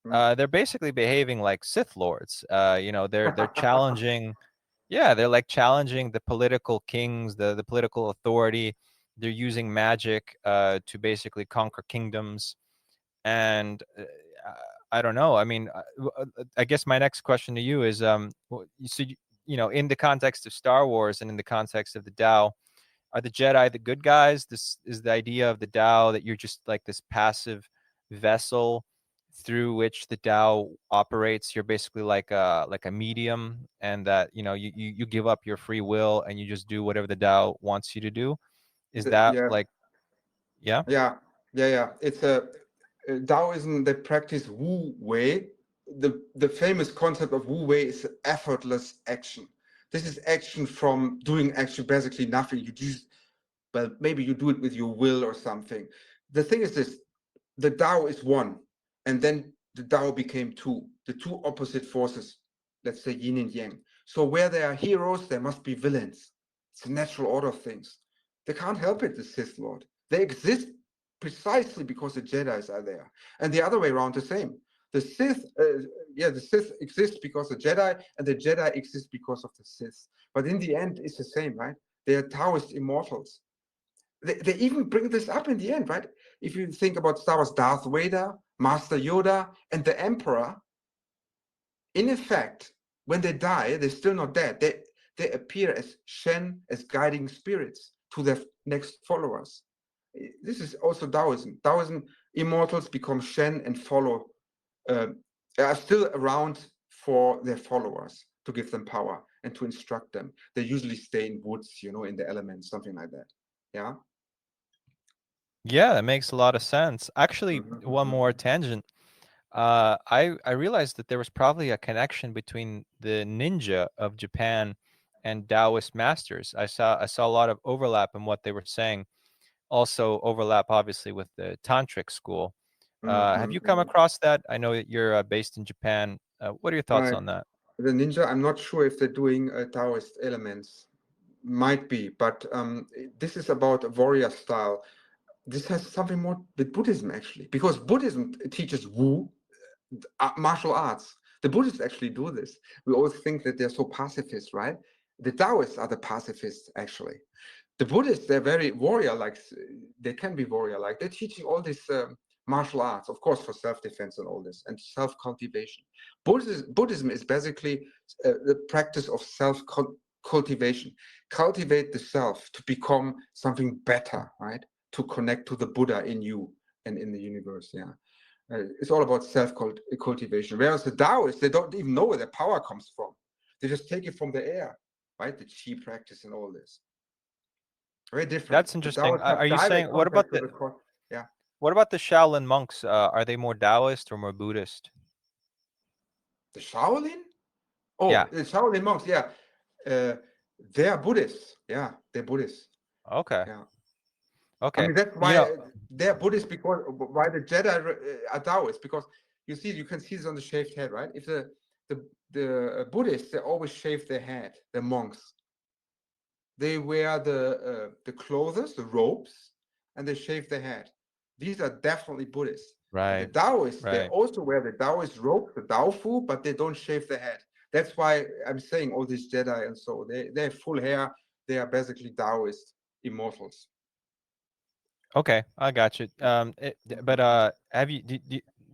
they're basically behaving like Sith lords. They're challenging, yeah, they're like challenging the political kings, the political authority. They're using magic to basically conquer kingdoms, and I don't know. I mean, I guess my next question to you is, so in the context of Star Wars and in the context of the Tao, are the Jedi the good guys? This is the idea of the Tao, that you're just like this passive vessel through which the Tao operates. You're basically like a medium, and that you give up your free will and you just do whatever the Tao wants you to do. Is that Yeah, like, yeah? yeah, yeah. It's a Taoism. They practice Wu Wei. The famous concept of Wu Wei is effortless action. This is action from doing actually basically nothing. You just, well, maybe you do it with your will or something. The thing is this: the Tao is one, and then the Tao became two. The two opposite forces. Let's say yin and yang. So where there are heroes, there must be villains. It's a natural order of things. They can't help it, the Sith Lord. They exist precisely because the Jedi's are there. And the other way around, the same. The Sith exists because the Jedi, and the Jedi exist because of the Sith. But in the end, it's the same, right? They are Taoist immortals. They even bring this up in the end, right? If you think about Star Wars, Darth Vader, Master Yoda, and the Emperor, in effect, when they die, they're still not dead. They appear as Shen, as guiding spirits to their next followers. This is also Taoism. Taoism, immortals become Shen and are still around for their followers to give them power and to instruct them. They usually stay in woods, in the elements, something like that. Yeah. Yeah, that makes a lot of sense. Actually, one Mhm. more tangent. I realized that there was probably a connection between the ninja of Japan and Taoist masters. I saw a lot of overlap in what they were saying. Also overlap, obviously, with the tantric school. Have you come Mhm. across that? I know that you're based in Japan. What are your thoughts Right. on that? The ninja, I'm not sure if they're doing Taoist elements. Might be, but this is about a warrior style. This has something more with Buddhism, actually, because Buddhism teaches Wu, martial arts. The Buddhists actually do this. We always think that they're so pacifist, right? The Taoists are the pacifists, actually. The Buddhists, they're very warrior-like. They can be warrior-like. They're teaching all this martial arts, of course, for self-defense and all this, and self-cultivation. Buddhism is basically the practice of self-cultivation. Cultivate the self to become something better, right? To connect to the Buddha in you and in the universe. Yeah, it's all about self-cultivation. Whereas the Taoists, they don't even know where their power comes from. They just take it from the air, right? The Qi practice and all this. Very different. That's interesting. Are you saying what about the Shaolin monks? Are they more Taoist or more Buddhist? The Shaolin? Oh, yeah. The Shaolin monks, yeah. They are Buddhists. Yeah, they're Buddhists. Okay. Yeah. Okay. I mean, that's why they're Buddhists, because why the Jedi are Taoists, because you can see this on the shaved head, right? If the Buddhists, they always shave their head, the monks. They wear the clothes, the robes, and they shave their head. These are definitely Buddhists. Right. And the Taoists, they also wear the Taoist robe, the Daofu, but they don't shave their head. That's why I'm saying all these Jedi and so they have full hair. They are basically Taoist immortals. Okay, I got you. But have you?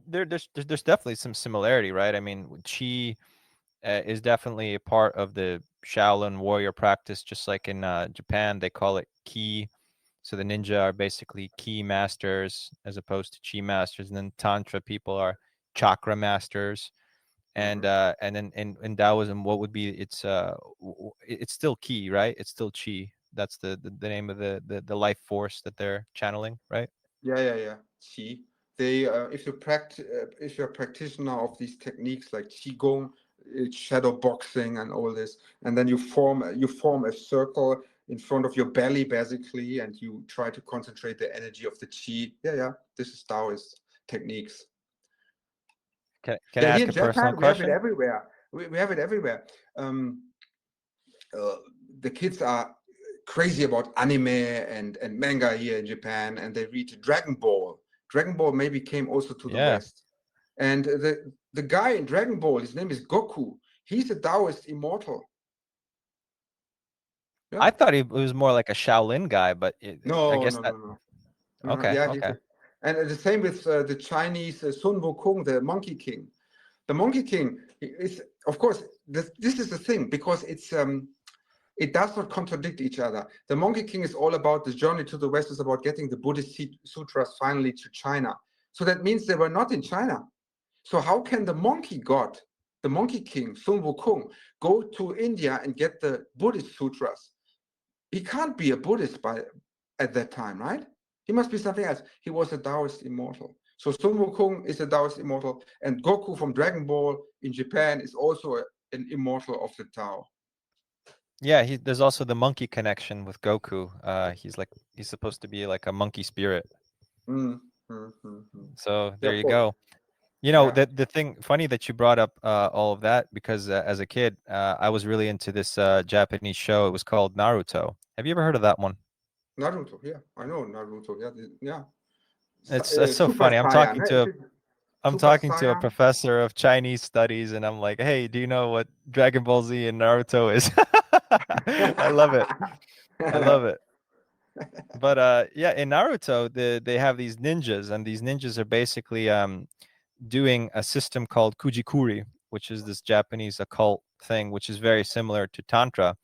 There's definitely some similarity, right? I mean, Qi is definitely a part of the Shaolin warrior practice, just like in Japan they call it Ki. So the ninja are basically Ki masters as opposed to Qi masters, and then Tantra people are chakra masters. And then in Taoism, what would be it's still Qi, right? It's still Qi. That's the name of the life force that they're channeling, right? Yeah. Qi. They if you're a practitioner of these techniques like qigong, shadow boxing and all this, and then you form a circle in front of your belly basically, and you try to concentrate the energy of the qi. Yeah. This is Taoist techniques. Can I ask a personal question? We have it everywhere. We have it everywhere. The kids are crazy about anime and manga here in Japan, and they read Dragon Ball. Dragon Ball maybe came also to the West. And the guy in Dragon Ball, his name is Goku. He's a Taoist immortal. Yeah. I thought he was more like a Shaolin guy, but I guess no. Okay, yeah, okay. And the same with the Chinese Sun Wukong, the Monkey King. The Monkey King is, of course, this is the thing, because it does not contradict each other. The Monkey King is all about the journey to the West, is about getting the Buddhist sutras finally to China. So that means they were not in China. So how can the monkey god, the Monkey King, Sun Wukong, go to India and get the Buddhist sutras? He can't be a Buddhist at that time, right? He must be something else. He was a Taoist immortal. So Sun Wukong is a Taoist immortal, and Goku from Dragon Ball in Japan is also an immortal of the Tao. Yeah, there's also the monkey connection with Goku. He's supposed to be like a monkey spirit. So there you go. You know, the thing funny that you brought up all of that, because as a kid, I was really into this Japanese show. It was called Naruto. Have you ever heard of that one? Naruto, yeah, I know Naruto. Yeah. It's so funny. I'm talking to a professor of Chinese studies, and I'm like, "Hey, do you know what Dragon Ball Z and Naruto is?" I love it. I love it. But yeah, in Naruto, they have these ninjas, and these ninjas are basically doing a system called Kujikuri, which is this Japanese occult thing, which is very similar to Tantra.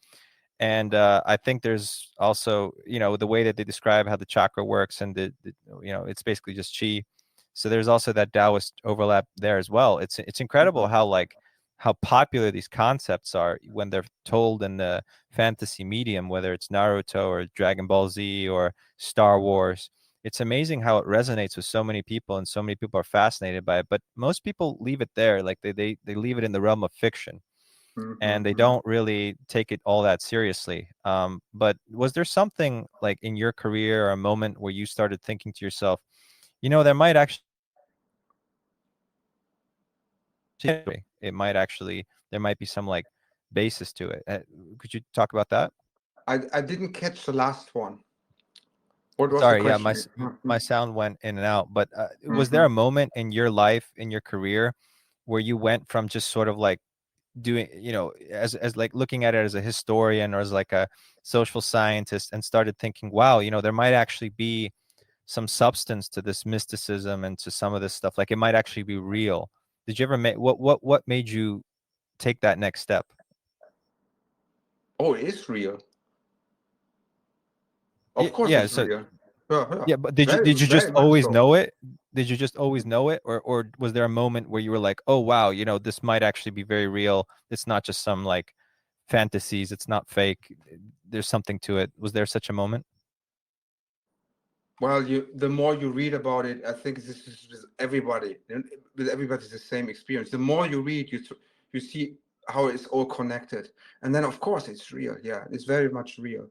And I think there's also, the way that they describe how the chakra works, and it's basically just chi. So there's also that Taoist overlap there as well. It's incredible how popular these concepts are when they're told in the fantasy medium, whether it's Naruto or Dragon Ball Z or Star Wars. It's amazing how it resonates with so many people, and so many people are fascinated by it. But most people leave it there, like they leave it in the realm of fiction. And they don't really take it all that seriously. But was there something like in your career, or a moment where you started thinking to yourself, there might be some like basis to it? Could you talk about that? I didn't catch the last one. What was Sorry, the question? my sound went in and out. But was there a moment in your life, in your career, where you went from just sort of like doing, as like looking at it as a historian or as like a social scientist, and started thinking, wow, there might actually be some substance to this mysticism and to some of this stuff. Like it might actually be real. Did you ever make what made you take that next step? Oh, it is real. Of course, Yeah. it's So real. yeah, but did Very, you just very much always so. know it? Did you just always know it, or was there a moment where you were like, oh wow, you know, this might actually be very real. It's not just some like fantasies. It's not fake. There's something to it. Was there such a moment? Well, the more you read about it, I think this is with everybody. And with everybody, it's the same experience. The more you read, you see how it's all connected, and then of course it's real. Yeah, it's very much real.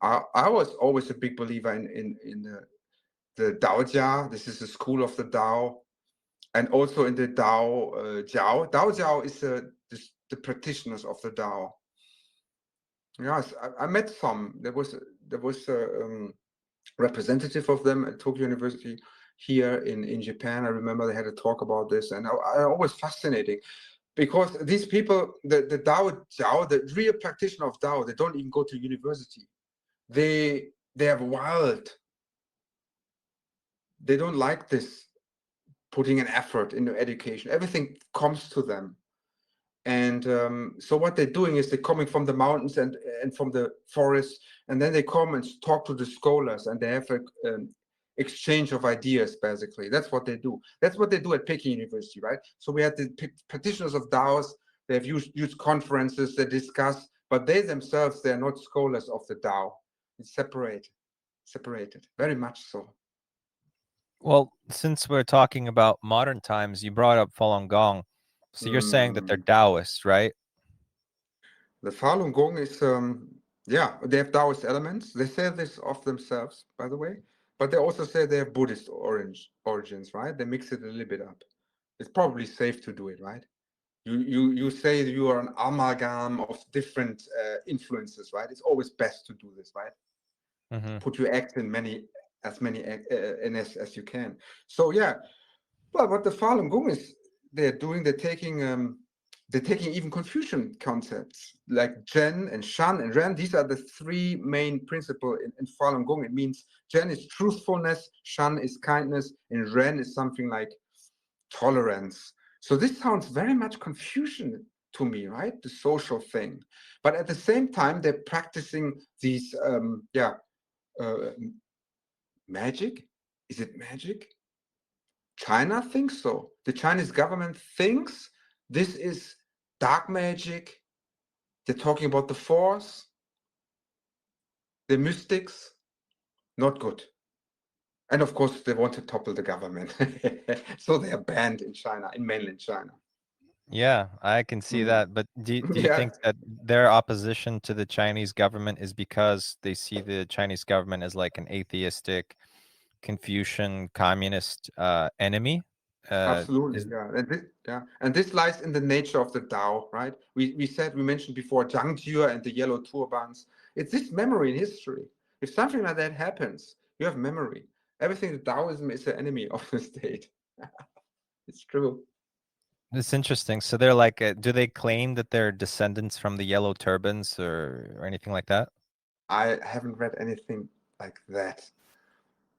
I was always a big believer in the Daojia. This is the school of the Dao, and also in the Dao Jiao. Dao Jiao is the practitioners of the Dao. Yes, I met some. There was a representative of them at Tokyo University here in Japan. I remember they had a talk about this, and I always fascinating because these people, the Dao Jiao, the real practitioner of Dao, they don't even go to university. They are wild. They don't like this putting an effort into education. Everything comes to them. And so what they're doing is they're coming from the mountains and from the forests, and then they come and talk to the scholars, and they have an exchange of ideas. Basically, that's what they do. That's what they do at Peking University, right? So we had the practitioners of Daos. They have used conferences. They discuss, but they themselves, they are not scholars of the Dao. It's separated, very much so. Well, since we're talking about modern times, you brought up Falun Gong. So you're saying that they're Taoists, right? The Falun Gong is, yeah, they have Taoist elements. They say this of themselves, by the way, but they also say they have Buddhist origins, right? They mix it a little bit up. It's probably safe to do it, right? You say you are an amalgam of different influences, right? It's always best to do this, right? Mm-hmm. Put your act in as many as you can. So yeah, well, what the Falun Gong is they're doing, they're taking even Confucian concepts like Zhen and Shan and Ren. These are the three main principles in Falun Gong. It means Zhen is truthfulness, Shan is kindness, and Ren is something like tolerance. So this sounds very much Confucian to me, right? The social thing. But at the same time, they're practicing these, magic. Is it magic? China thinks so. The Chinese government thinks this is dark magic. They're talking about the Force, the mystics, not good. And of course, they want to topple the government. So they are banned in China, in mainland China. Yeah, I can see that. But do you Yeah, think that their opposition to the Chinese government is because they see the Chinese government as like an atheistic, Confucian, communist enemy? absolutely. Is And this lies in the nature of the Tao, right? We mentioned before Zhang and the yellow turbans. It's this memory in history. If something like that happens, you have memory. Everything in Taoism is the enemy of the state. It's true. it's interesting. So they're like, do they claim that they're descendants from the yellow turbans or anything like that? I haven't read anything like that.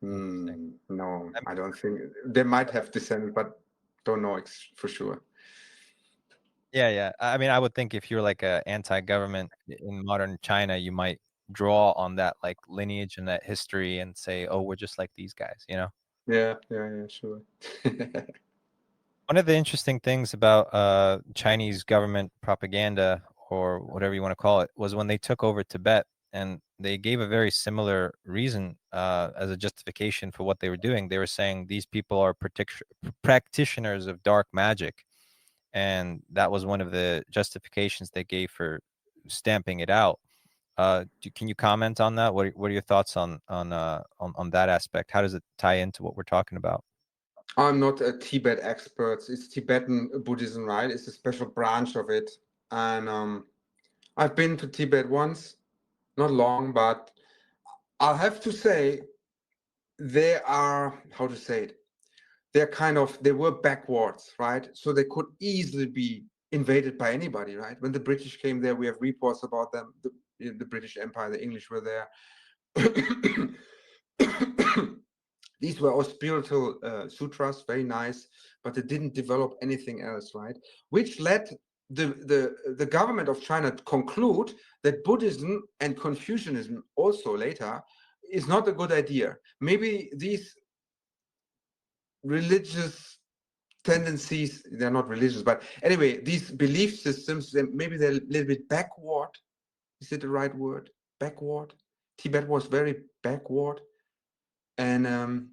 Interesting. No, I don't think they might have descended, but don't know for sure. Yeah, yeah. I mean, I would think if you're like a anti-government in modern China, you might draw on that like lineage and that history and say, "Oh, we're just like these guys," you know? Yeah, sure. One of the interesting things about Chinese government propaganda or whatever you want to call it was when they took over Tibet and they gave a very similar reason as a justification for what they were doing. They were saying these people are practitioners of dark magic. And that was one of the justifications they gave for stamping it out. Can you comment on that? What are your thoughts on that aspect? How does it tie into what we're talking about? I'm not a Tibet expert. It's Tibetan Buddhism, right? It's a special branch of it. And I've been to Tibet once, not long, but I'll have to say they are, how to say it, they were backwards, right? So they could easily be invaded by anybody, right? When the British came there, we have reports about them, the British Empire, the English were there. These were all spiritual sutras, very nice, but they didn't develop anything else, right? Which led the government of China to conclude that Buddhism and Confucianism also later is not a good idea. Maybe these religious tendencies, they're not religious, but anyway, these belief systems, maybe they're a little bit backward. Is it the right word? Backward? Tibet was very backward and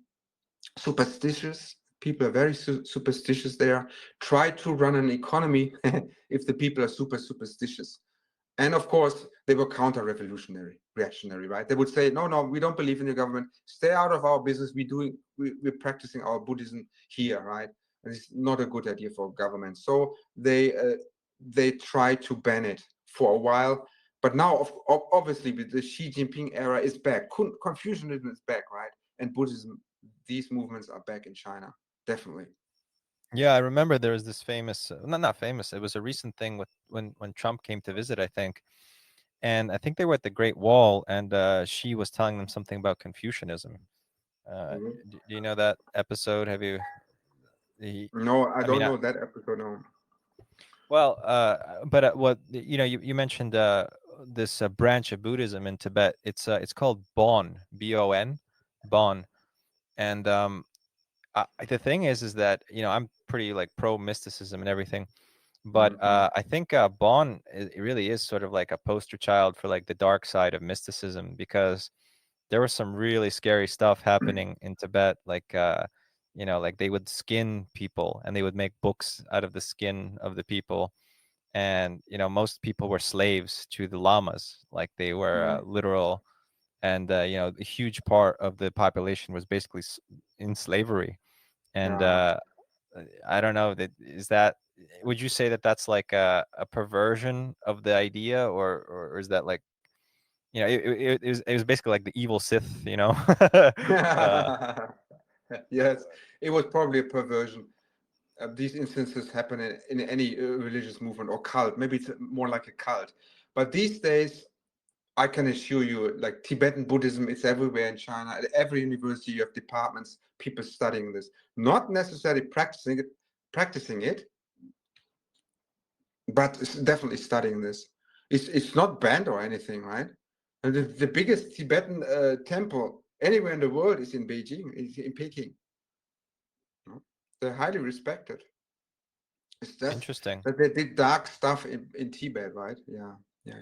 superstitious. People are very superstitious there. Try to run an economy if the people are super superstitious. And of course, they were counter-revolutionary, reactionary, right? They would say, no, no, we don't believe in the government. Stay out of our business. We're practicing our Buddhism here, right? And it's not a good idea for government. So they try to ban it for a while. But now, obviously, with the Xi Jinping era is back. Confucianism is back, right? And Buddhism, these movements are back in China, definitely. Yeah, I remember there was this famous, not famous. It was a recent thing with when Trump came to visit, I think, and I think they were at the Great Wall, and she was telling them something about Confucianism. Do you know that episode? Have you? No, I I mean, don't know that episode. No. well, but what you mentioned this branch of Buddhism in Tibet. It's called Bon, Bon, Bon, and the thing is that I'm pretty like pro mysticism and everything, but I think Bon it really is sort of like a poster child for like the dark side of mysticism, because there was some really scary stuff happening in Tibet, like like they would skin people and they would make books out of the skin of the people, and most people were slaves to the lamas, like they were literal, and a huge part of the population was basically in slavery, and Yeah. I don't know, that would you say that that's like a perversion of the idea, or is that like it was basically like the evil Sith, uh, Yes, it was probably a perversion. These instances happen in any religious movement or cult. Maybe it's more like a cult. But these days, I can assure you, like Tibetan Buddhism, it's everywhere in China. At every university, you have departments, people studying this. Not necessarily practicing it, but definitely studying this. It's not banned or anything, right? And the biggest Tibetan temple anywhere in the world is in Beijing, is in Peking. They're highly respected. It's just interesting. that they did dark stuff in Tibet, right? Yeah, yeah.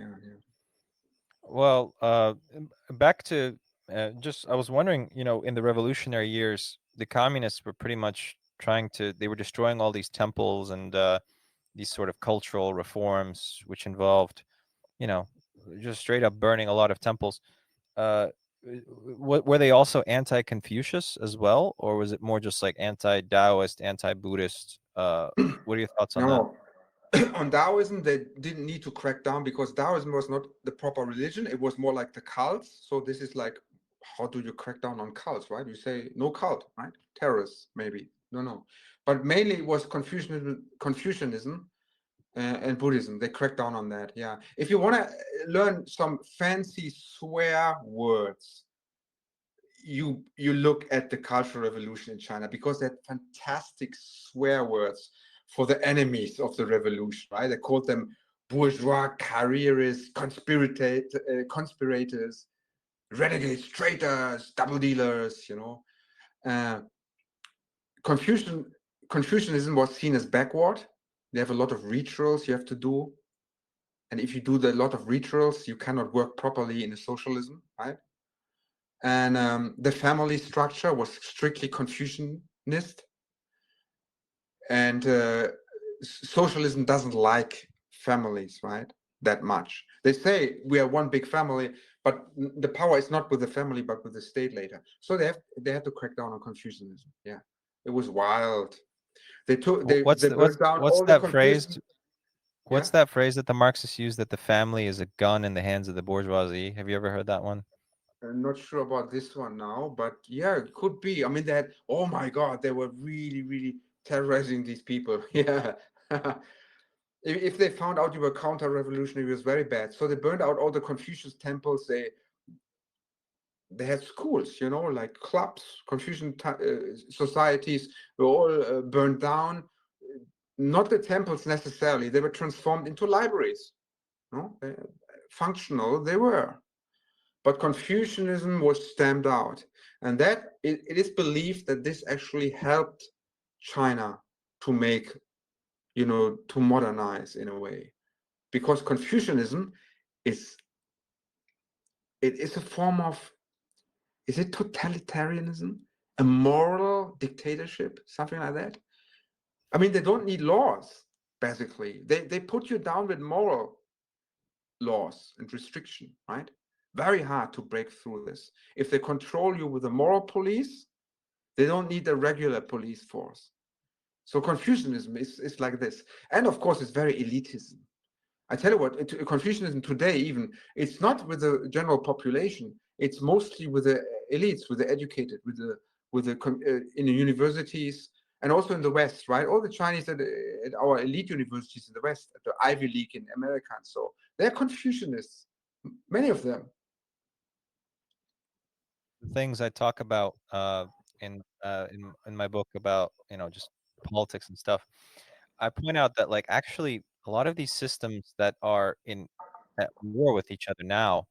Well, back to just I was wondering, in the revolutionary years, the communists were pretty much they were destroying all these temples and these sort of cultural reforms, which involved, you know, just straight up burning a lot of temples. Uh, were they also anti-Confucius as well, or was it more just like anti-Taoist, anti-Buddhist? What are your thoughts on that? No, on Daoism, they didn't need to crack down because Daoism was not the proper religion. It was more like the cults. So this is like, how do you crack down on cults, right? You say no cult, right? Terrorists, maybe. No. But mainly it was Confucianism and Buddhism. They cracked down on that. Yeah. If you want to learn some fancy swear words, you look at the Cultural Revolution in China, because they had fantastic swear words for the enemies of the revolution, right? They called them bourgeois careerists, conspirators, renegades, traitors, double dealers, Confucianism was seen as backward. They have a lot of rituals you have to do. And if you do a lot of rituals, you cannot work properly in a socialism, right? And the family structure was strictly Confucianist. And socialism doesn't like families, right? That much. They say we are one big family, but the power is not with the family, but with the state later. So they had to crack down on Confucianism. Yeah, it was wild. They burned down What's all the that phrase? Confucian. Yeah, What's that phrase that the Marxists use, that the family is a gun in the hands of the bourgeoisie? Have you ever heard that one? I'm not sure about this one now, but yeah, it could be. I mean, they had, oh my God, they were really, really terrorizing these people. Yeah. If they found out you were counter-revolutionary, it was very bad. So they burned out all the Confucius temples. they had schools, like clubs. Confucian societies were all burned down. Not the temples necessarily. They were transformed into libraries. No, functional they were. But Confucianism was stamped out, and that it is believed that this actually helped China to make, to modernize in a way, because Confucianism is a form of, is it totalitarianism, a moral dictatorship, something like that? I mean, they don't need laws. Basically, they put you down with moral laws and restriction, right? Very hard to break through this. If they control you with a moral police, they don't need a regular police force. So Confucianism is like this. And of course, it's very elitism. I tell you what, Confucianism today, even, it's not with the general population. It's mostly with the elites, with the educated, in the universities, and also in the West, right? All the Chinese at our elite universities in the West, at the Ivy League in America, and so they're Confucianists, many of them. The things I talk about in my book about just politics and stuff, I point out that like actually a lot of these systems that are at war with each other now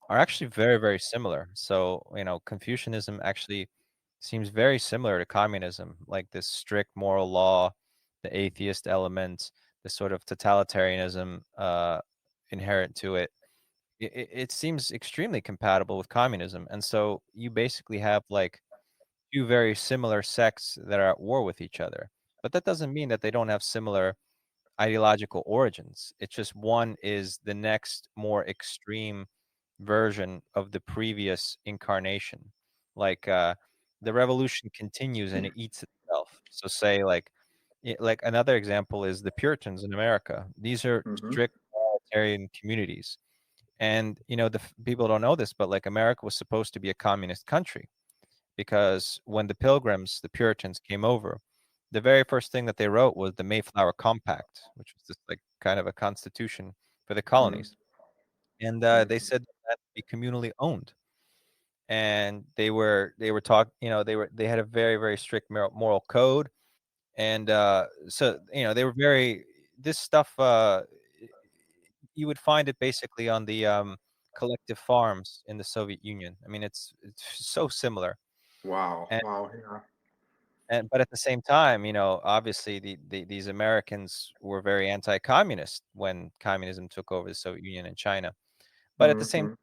are actually very, very similar. So, Confucianism actually seems very similar to communism, like this strict moral law, the atheist element, the sort of totalitarianism inherent to it. It seems extremely compatible with communism. And so you basically have like two very similar sects that are at war with each other. But that doesn't mean that they don't have similar ideological origins. It's just one is the next more extreme version of the previous incarnation. Like the revolution continues and it eats itself. So say like another example is the Puritans in America. These are Mm-hmm. strict totalitarian communities. And people don't know this, but like America was supposed to be a communist country because when the Pilgrims, the Puritans came over, the very first thing that they wrote was the Mayflower Compact, which was just like kind of a constitution for the colonies. And they said that be communally owned. And they were they had a very, very strict moral code. And so they were very this stuff you would find it basically on the collective farms in the Soviet Union. I mean, it's so similar. Wow, And wow, yeah. but at the same time, obviously these Americans were very anti-communist when communism took over the Soviet Union and China. But at the same, Mm-hmm.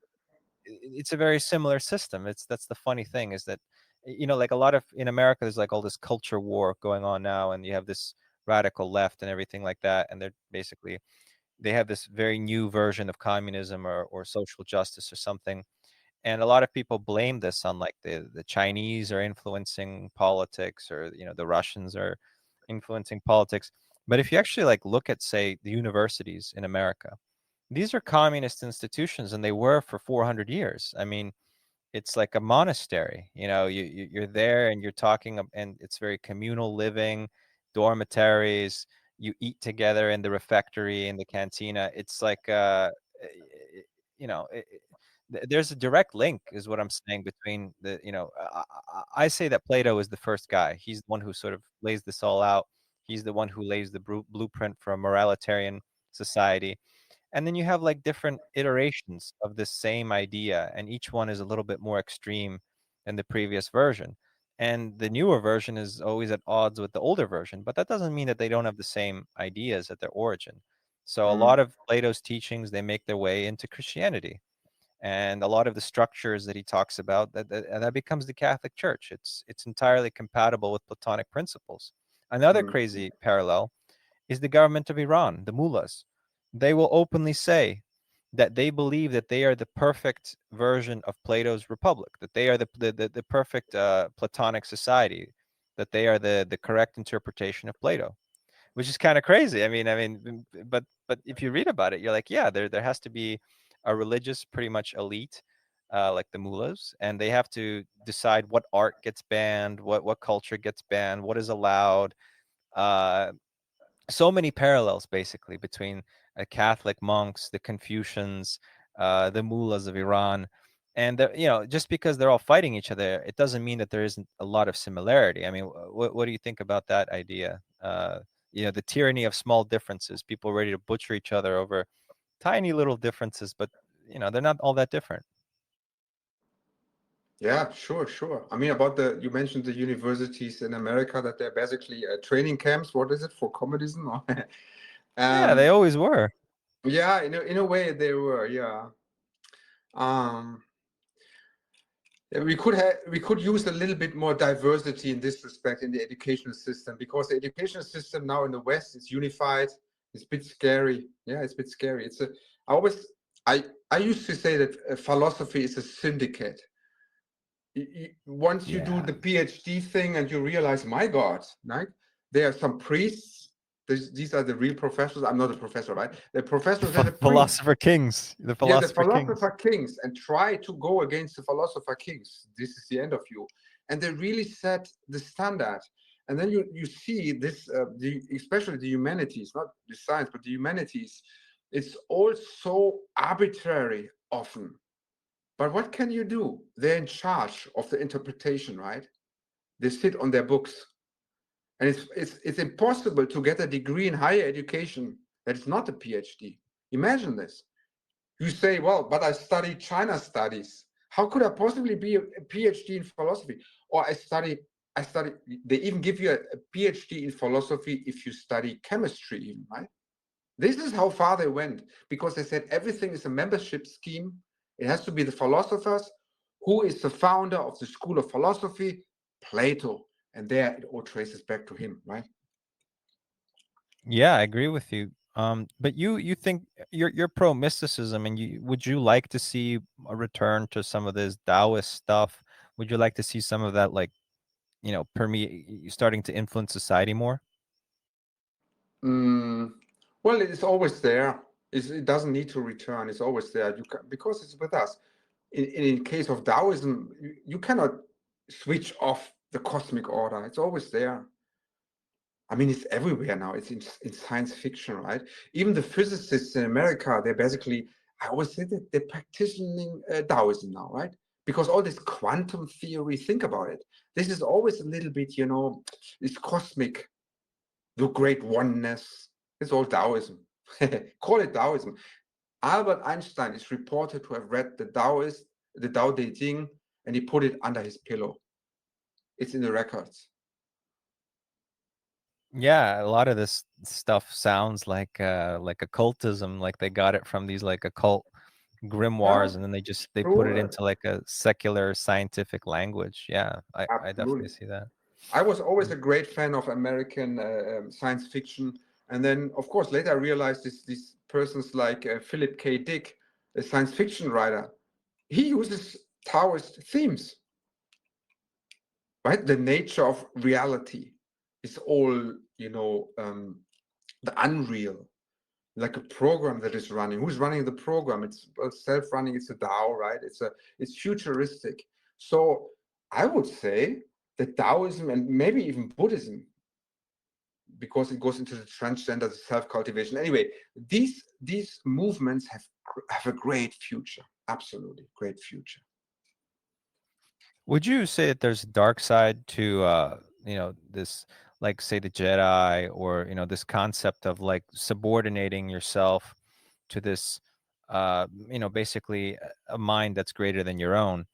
it's a very similar system. That's the funny thing is that like a lot of in America, there's like all this culture war going on now, and you have this radical left and everything like that, and they have this very new version of communism or social justice or something. And a lot of people blame this on like the Chinese are influencing politics, or the Russians are influencing politics. But if you actually like look at, say, the universities in America, these are communist institutions, and they were for 400 years. I mean, it's like a monastery. You're there and you're talking, and it's very communal living, dormitories. You eat together in the refectory, in the cantina. It's like eh, eh, you know, it, there's a direct link, is what I'm saying, between I say that Plato is the first guy. He's the one who sort of lays this all out. He's the one who lays the blueprint for a moralitarian society. And then you have like different iterations of this same idea, and each one is a little bit more extreme than the previous version. And the newer version is always at odds with the older version, but that doesn't mean that they don't have the same ideas at their origin. So a lot of Plato's teachings, they make their way into Christianity, and a lot of the structures that he talks about, that becomes the Catholic Church. It's entirely compatible with Platonic principles. Another Mm-hmm. crazy parallel is the government of Iran, the mullahs. They will openly say that they believe that they are the perfect version of Plato's republic, that they are the perfect Platonic society, that they are the correct interpretation of Plato, which is kind of crazy. But if you read about it, you're like, yeah, there has to be a religious, pretty much elite, like the mullahs, and they have to decide what art gets banned, what culture gets banned, what is allowed. Uh, so many parallels basically between Catholic monks, the Confucians, the mullahs of Iran. And just because they're all fighting each other, it doesn't mean that there isn't a lot of similarity. I mean, what do you think about that idea? The tyranny of small differences, people ready to butcher each other over tiny little differences, but they're not all that different. Yeah, sure. I mean, you mentioned the universities in America, that they're basically training camps. What is it, for communism? Yeah, they always were. Yeah, in a way they were. Yeah. We could use a little bit more diversity in this respect in the educational system, because the educational system now in the West is unified. It's a bit scary. Yeah, it's a bit scary. I used to say that philosophy is a syndicate. Once you do the PhD thing and you realize, my God, right? There are some priests. These are the real professors. I'm not a professor, right? The professors and the philosopher kings. The philosopher kings, and try to go against the philosopher kings. This is the end of you. And they really set the standard. And then you see this, especially the humanities, not the science, but the humanities. It's all so arbitrary often. But what can you do? They're in charge of the interpretation, right? They sit on their books. And it's impossible to get a degree in higher education that is not a PhD. Imagine this. You say, well, but I studied China studies. How could I possibly be a PhD in philosophy? Or they even give you a PhD in philosophy if you study chemistry even, right? This is how far they went, because they said everything is a membership scheme. It has to be the philosophers. Who is the founder of the school of philosophy? Plato. And there it all traces back to him, right? Yeah, I agree with you. But you think you're pro mysticism, and would you like to see a return to some of this Taoist stuff? Would you like to see some of that, like, permeate, starting to influence society more? Well, it's always there. It doesn't need to return. It's always there. Because it's with us. In case of Taoism, you cannot switch off the cosmic order. It's always there. I mean, it's everywhere now. It's in science fiction, right? Even the physicists in America, I always say that they're practicing Taoism now, right? Because all this quantum theory, think about it. This is always a little bit, this cosmic, the great oneness. It's all Taoism. Call it Taoism. Albert Einstein is reported to have read the Tao Te Ching, and he put it under his pillow. It's in the records. Yeah, a lot of this stuff sounds like occultism, like they got it from these like occult grimoires, and then they put it into like a secular scientific language. Yeah, I definitely see that. I was always a great fan of American science fiction, and then of course later I realized these persons like Philip K. Dick, a science fiction writer, he uses Taoist themes, right? The nature of reality is all, the unreal, like a program that is running. Who's running the program? It's self-running. It's a DAO, right? It's futuristic. So I would say that Taoism, and maybe even Buddhism, because it goes into the transgender, the self-cultivation. Anyway, these movements have a great future. Absolutely great future. Would you say that there's a dark side to this, like, say, the Jedi, or this concept of like subordinating yourself to this basically a mind that's greater than your own?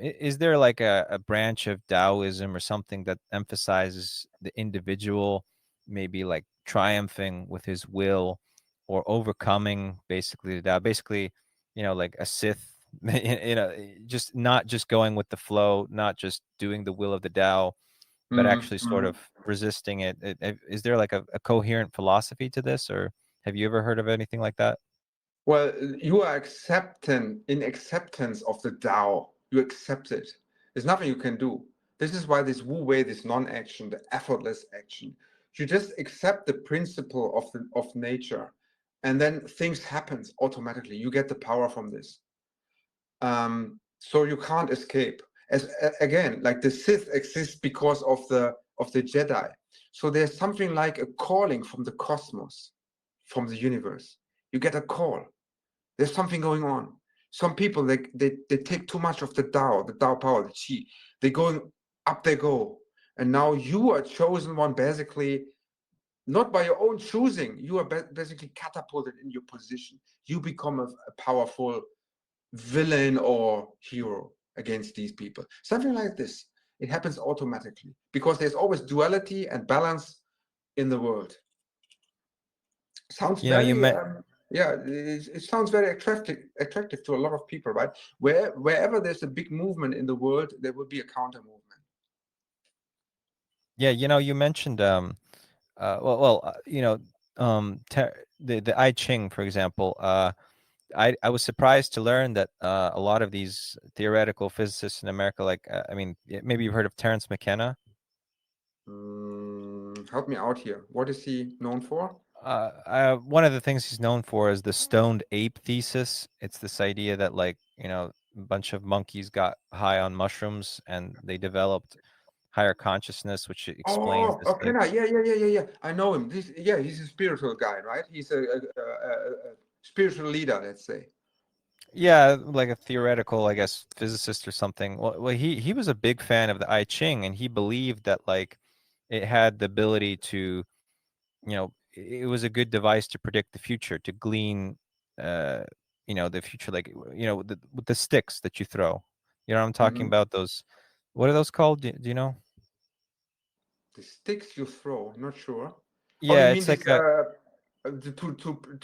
Is there like a branch of Taoism or something that emphasizes the individual, maybe like triumphing with his will, or overcoming basically the Tao, basically, like a Sith, just not just going with the flow, not just doing the will of the Tao, but actually sort of resisting it? Is there like a coherent philosophy to this, or have you ever heard of anything like that? Well, you are in acceptance of the Tao. You accept it. There's nothing you can do. This is why this Wu Wei, this non-action, the effortless action. You just accept the principle of nature, and then things happen automatically. You get the power from this. So you can't escape. Again, like the Sith exists because of the Jedi. So there's something like a calling from the cosmos, from the universe. You get a call. There's something going on. some people they take too much of the Tao power, the Qi. They're going up they go. And now you are chosen one basically not by your own choosing. You are basically catapulted in your position. You become a powerful villain or hero against these people. Something like this. It happens automatically because there's always duality and balance in the world. Sounds You know, you very met. yeah, it sounds very attractive to a lot of people, right? Wherever there's a big movement in the world, there will be a counter movement. Yeah, you know, you mentioned the I Ching, for example. I was surprised to learn that a lot of these theoretical physicists in America, like maybe you've heard of Terence McKenna. Help me out here. What is he known for? One of the things he's known for is the stoned ape thesis. It's this idea that, like, you know, a bunch of monkeys got high on mushrooms and they developed higher consciousness, which explains Oh, this okay, like. yeah. I know him. He's a spiritual guy, right? He's a spiritual leader, let's say. Yeah, like a theoretical, I guess, physicist or something. Well, he was a big fan of the I Ching, and he believed that, like, it had the ability to, you know, it was a good device to predict the future, to glean, uh, the future, like, with the sticks that you throw. You know what I'm talking Hmm. about? Those, what are those called? Do you know? The sticks you throw, not sure. Oh, you Yeah, mean it's like this a,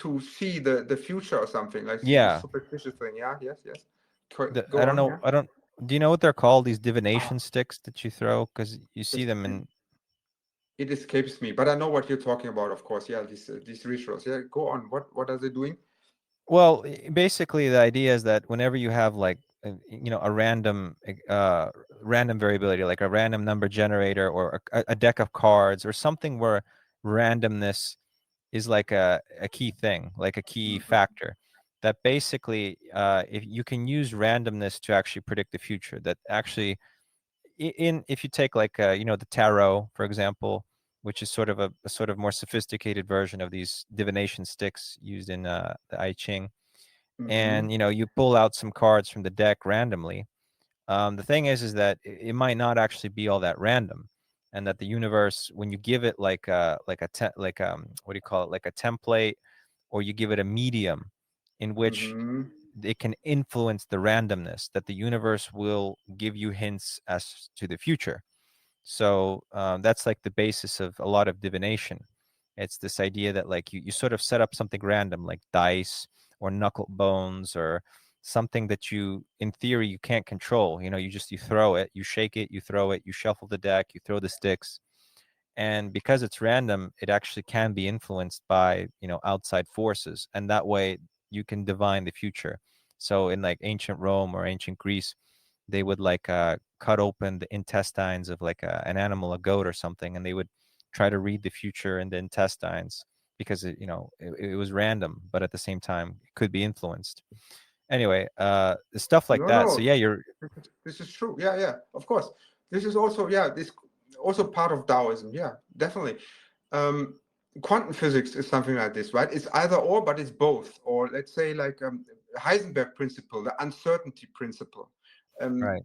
to see the future or something like this yeah. superstitious thing? Yeah, yes. I Go don't on, know. yeah. I don't. Do you know what they're called? These Ah, divination sticks that you throw, because you see this, them in. it escapes me, but I know what you're talking about, of course. Yeah, these rituals. Yeah, go on. What are they doing? Well, basically, the idea is that whenever you have, like, a random variability, like a random number generator or a deck of cards or something where randomness is like a key thing, like a key Hmm. factor, that basically, if you can use randomness to actually predict the future, that actually, if you take, like, the tarot, for example, which is sort of a sort of more sophisticated version of these divination sticks used in the I Ching, Hmm. and you pull out some cards from the deck randomly. The thing is that it might not actually be all that random, and that the universe, when you give it what do you call it, like a template, or you give it a medium in which Hmm. it can influence the randomness, that the universe will give you hints as to the future. So that's like the basis of a lot of divination. It's this idea that, like, you sort of set up something random, like dice or knuckle bones or something that you, in theory, you can't control. You throw it, you shake it, you throw it, you shuffle the deck, you throw the sticks. And because it's random, it actually can be influenced by, outside forces. And that way you can divine the future. So in, like, ancient Rome or ancient Greece, they would, like, cut open the intestines of, like, an animal, a goat or something, and they would try to read the future in the intestines, because it was random, but at the same time it could be influenced. Anyway, stuff like No, that. So no, yeah, you're this is true. Yeah, of course. This is also, this also part of Taoism. Yeah, definitely. Um, Quantum physics is something like this, right? It's either or, but it's both. Or let's say like Heisenberg principle, the uncertainty principle. Um, right.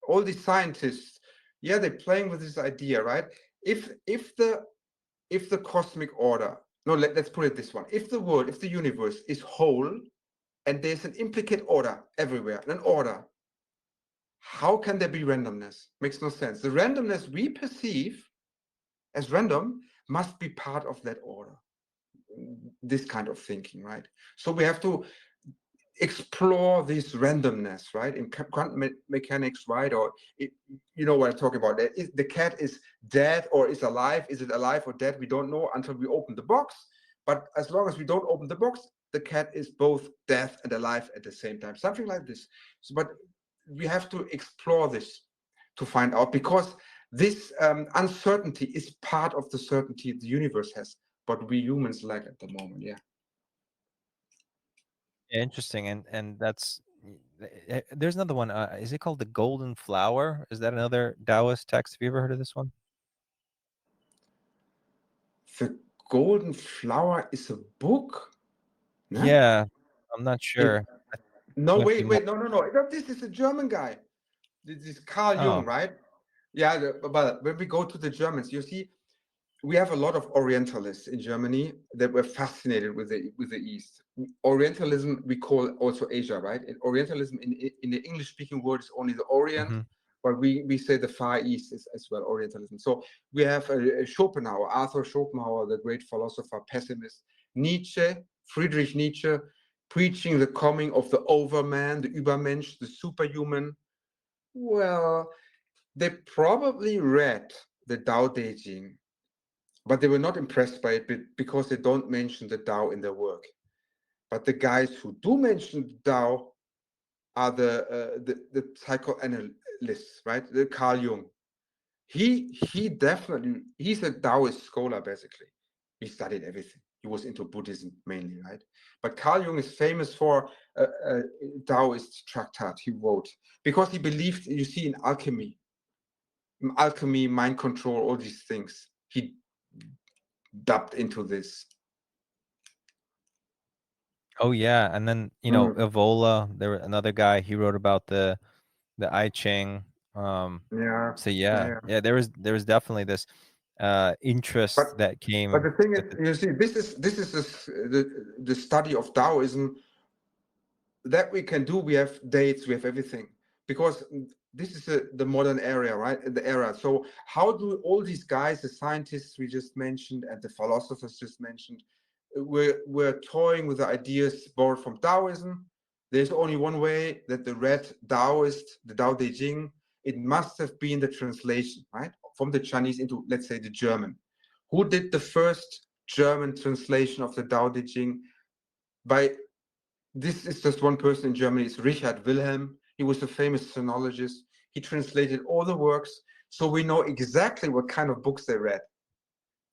all these scientists, yeah, they're playing with this idea, right? If the cosmic order, no, let's put it this one: if the universe is whole and there's an implicate order everywhere, an order, how can there be randomness? Makes no sense. The randomness we perceive as random must be part of that order. This kind of thinking, right? So we have to explore this randomness, right? In quantum mechanics, right? Or you know what I'm talking about. The cat is dead or is alive. Is it alive or dead? We don't know until we open the box. But as long as we don't open the box, the cat is both dead and alive at the same time. Something like this. So, but we have to explore this to find out, because this uncertainty is part of the certainty the universe has, but we humans lack at the moment. Yeah. Yeah, interesting. And that's, there's another one. Is it called the Golden Flower? Is that another Taoist text? Have you ever heard of this one? The Golden Flower is a book, ne? Yeah, I'm not It sure. No, Must be wait, more. wait, no. This is a German guy. This is Carl Jung, Oh. right? Yeah, but when we go to the Germans, you see, we have a lot of Orientalists in Germany that were fascinated with the East. Orientalism we call also Asia, right? And Orientalism in the English-speaking world is only the Orient, Hmm. but we say the Far East is as well Orientalism. So we have Schopenhauer, Arthur Schopenhauer, the great philosopher, pessimist, Nietzsche, Friedrich Nietzsche, preaching the coming of the Overman, the Übermensch, the superhuman. Well, they probably read the Tao Te Ching, but they were not impressed by it because they don't mention the Tao in their work. But the guys who do mention the Tao are the psychoanalysts, right? The Carl Jung. He definitely, he's a Taoist scholar basically. He studied everything. He was into Buddhism mainly, right? But Carl Jung is famous for a Taoist tractate he wrote because he believed, you see, in alchemy, mind control, all these things. He dubbed into this. Oh yeah, and then Mm, Evola, there another guy, he wrote about the I Ching. yeah, So yeah, yeah, yeah. yeah, there was definitely this But interest that but came the thing is, at the. you see, the study of Taoism that we can do. We have dates, we have everything, because this is the modern era, right? The era. So how do all these guys, the scientists we just mentioned and the philosophers just mentioned, we're toying with the ideas borrowed from Taoism? There's only one way, that the red Taoist, the Tao Te Ching, it must have been the translation, right, from the Chinese into, let's say, the German. Who did the first German translation of the Tao Te Ching? By This is just one person in Germany. It's Richard Wilhelm. He was a famous sinologist. He translated all the works, so we know exactly what kind of books they read,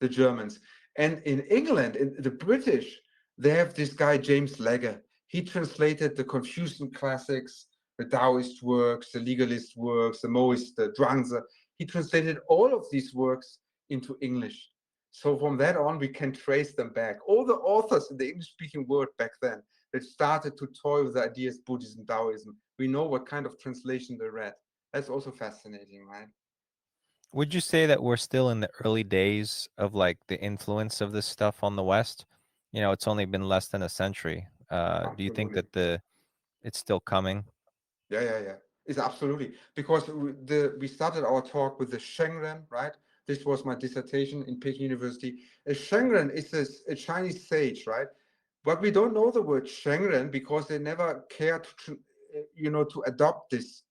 the Germans. And in England, in the British, they have this guy James Legge. He translated the Confucian classics, the Taoist works, the legalist works, the Moist, the Zhuangzi. He translated all of these works into English. So from that on, we can trace them back. All the authors in the English-speaking world back then that started to toy with the ideas Buddhism, Taoism, we know what kind of translation they read. That's also fascinating, right? Would you say that we're still in the early days of like the influence of this stuff on the West? It's only been less than a century. Do you think Absolutely. that it's still coming? Yeah. It's absolutely, because we started our talk with the Shengren, right? This was my dissertation in Peking University. A Shengren is a Chinese sage, right? But we don't know the word Shengren because they never cared to adopt this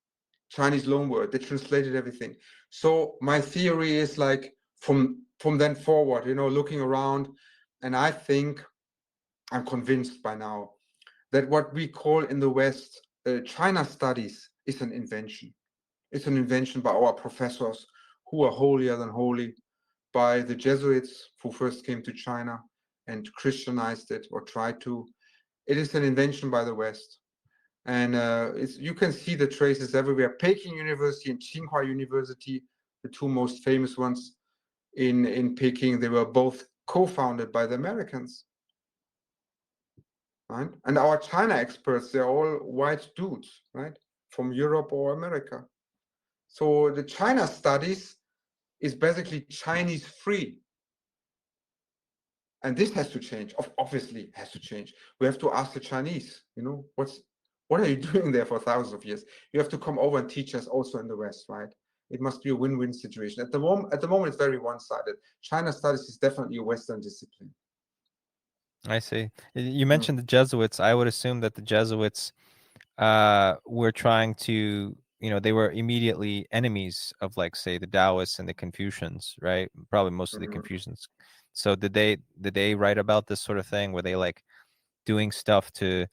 Chinese loan word. They translated everything. So my theory is like from then forward, looking around, and I think I'm convinced by now that what we call in the West China studies is an invention. It's an invention by our professors who are holier than holy, by the Jesuits who first came to China and Christianized it or tried to. It is an invention by the West. And you can see the traces everywhere. Peking University and Tsinghua University, the two most famous ones in Peking, they were both co-founded by the Americans. Right? And our China experts, they're all white dudes, right? From Europe or America. So the China studies is basically Chinese free. And this has to change. Obviously has to change. We have to ask the Chinese, what are you doing there for thousands of years? You have to come over and teach us also in the West, right? It must be a win-win situation. At the moment, it's very one-sided. China studies is definitely a Western discipline. I see. You Mm. mentioned the Jesuits. I would assume that the Jesuits were trying to, they were immediately enemies of, like, say, the Taoists and the Confucians, right? Probably mostly the Mhm. Confucians. So did they write about this sort of thing? Were they like doing stuff to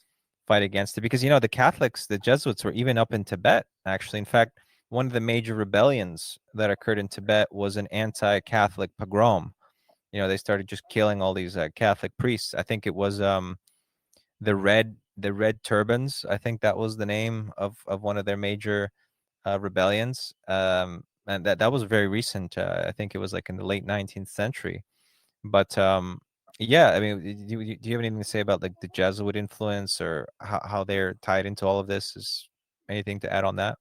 fight against it? Because the Catholics, the Jesuits, were even up in Tibet, actually. In fact, one of the major rebellions that occurred in Tibet was an anti-Catholic pogrom. They started just killing all these Catholic priests. I think it was the red turbans. I think that was the name of one of their major rebellions. And that was very recent. I think it was like in the late 19th century. But Yeah, I mean, do you have anything to say about like the Jesuit influence or how they're tied into all of this? Is anything to add on that?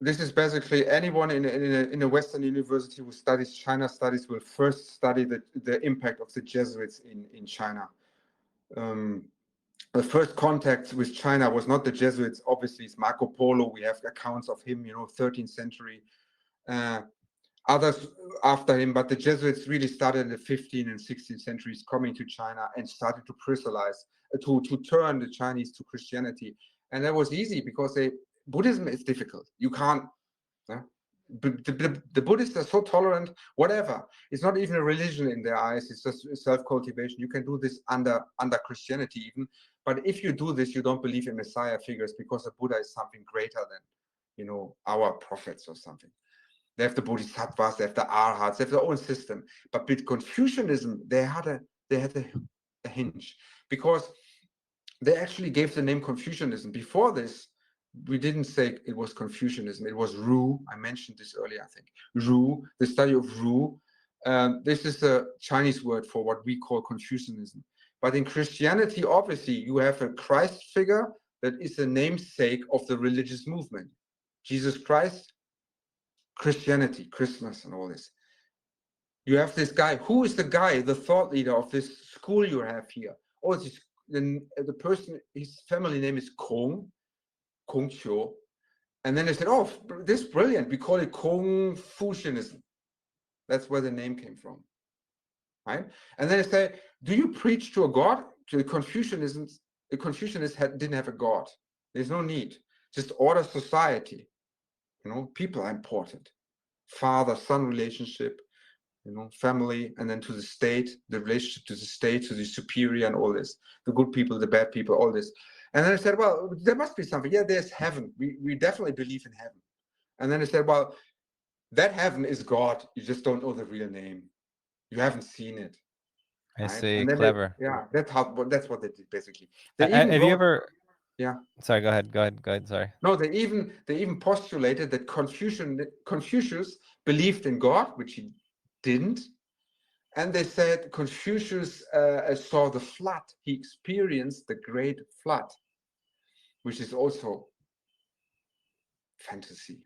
This is basically anyone in a Western university who studies China studies will first study the impact of the Jesuits in China. The first contact with China was not the Jesuits. Obviously, it's Marco Polo. We have accounts of him, 13th century. Others after him, but the Jesuits really started in the 15th and 16th centuries, coming to China and started to crystallize, to turn the Chinese to Christianity. And that was easy because Buddhism is difficult. You can't. The Buddhists are so tolerant, whatever. It's not even a religion in their eyes. It's just self-cultivation. You can do this under Christianity even. But if you do this, you don't believe in Messiah figures because the Buddha is something greater than, our prophets or something. They have the Bodhisattvas, they have the Arhats, they have their own system. But with Confucianism, they had a hinge because they actually gave the name Confucianism. Before this, we didn't say it was Confucianism. It was Ru. I mentioned this earlier, I think. Ru, the study of Ru. This is the Chinese word for what we call Confucianism. But in Christianity, obviously, you have a Christ figure that is the namesake of the religious movement. Jesus Christ, Christianity, Christmas, and all this. You have this guy. Who is the guy, the thought leader of this school you have here? Oh, it's the person, his family name is Kongqiu. And then they said, oh, this is brilliant. We call it Konfucianism. That's where the name came from. Right? And then they say, do you preach to a god? To the Confucianists didn't have a god. There's no need. Just order society. People are important. Father-son relationship, family, and then to the state, the relationship to the state, to the superior, and all this. The good people, the bad people, all this. And then I said, well, there must be something. Yeah, there's heaven. We definitely believe in heaven. And then I said, well, that heaven is God. You just don't know the real name. You haven't seen it. I Right? see. And then Clever. that's what they did basically. They even Have you ever? yeah. Sorry. Go ahead. Go ahead. Go ahead. Sorry. No, they even postulated that Confucius believed in God, which he didn't. And they said Confucius saw the flood. He experienced the great flood, which is also fantasy.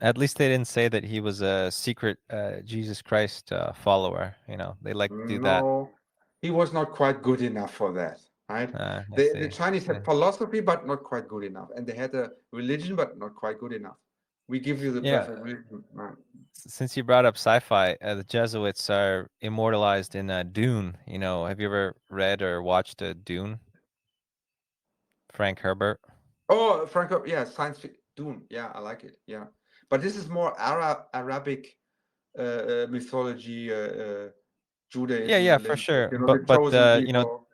At least they didn't say that he was a secret Jesus Christ follower. They like to do that. No, he was not quite good enough for that, right? I The see. Chinese had philosophy, but not quite good enough. And they had a religion, but not quite good enough. We give you the Yeah. perfect religion. Right. Since you brought up sci-fi, the Jesuits are immortalized in Dune. Have you ever read or watched Dune? Frank Herbert. Oh, Franco, yeah, science fiction. Dune. Yeah, I like it. Yeah. But this is more Arabic mythology, Yeah, Judaism, for little bit, sure. the But chosen people.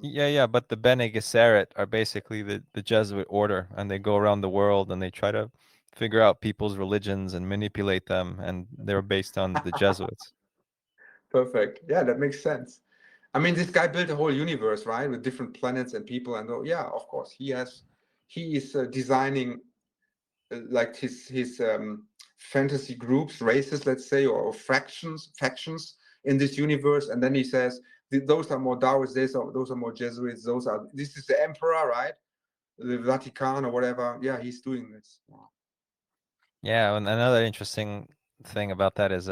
Yeah. yeah. But the Bene Gesserit are basically the Jesuit order, and they go around the world and they try to figure out people's religions and manipulate them, and they're based on the Jesuits. Perfect. Yeah, that makes sense. I mean, this guy built a whole universe, right, with different planets and people. And yeah, of course, he is designing like his fantasy groups, races, let's say, or factions in this universe. And then he says those are more Taoists, those are more Jesuits. This is the emperor, right? The Vatican or whatever. Yeah, he's doing this. Wow. Yeah, and another interesting thing about that is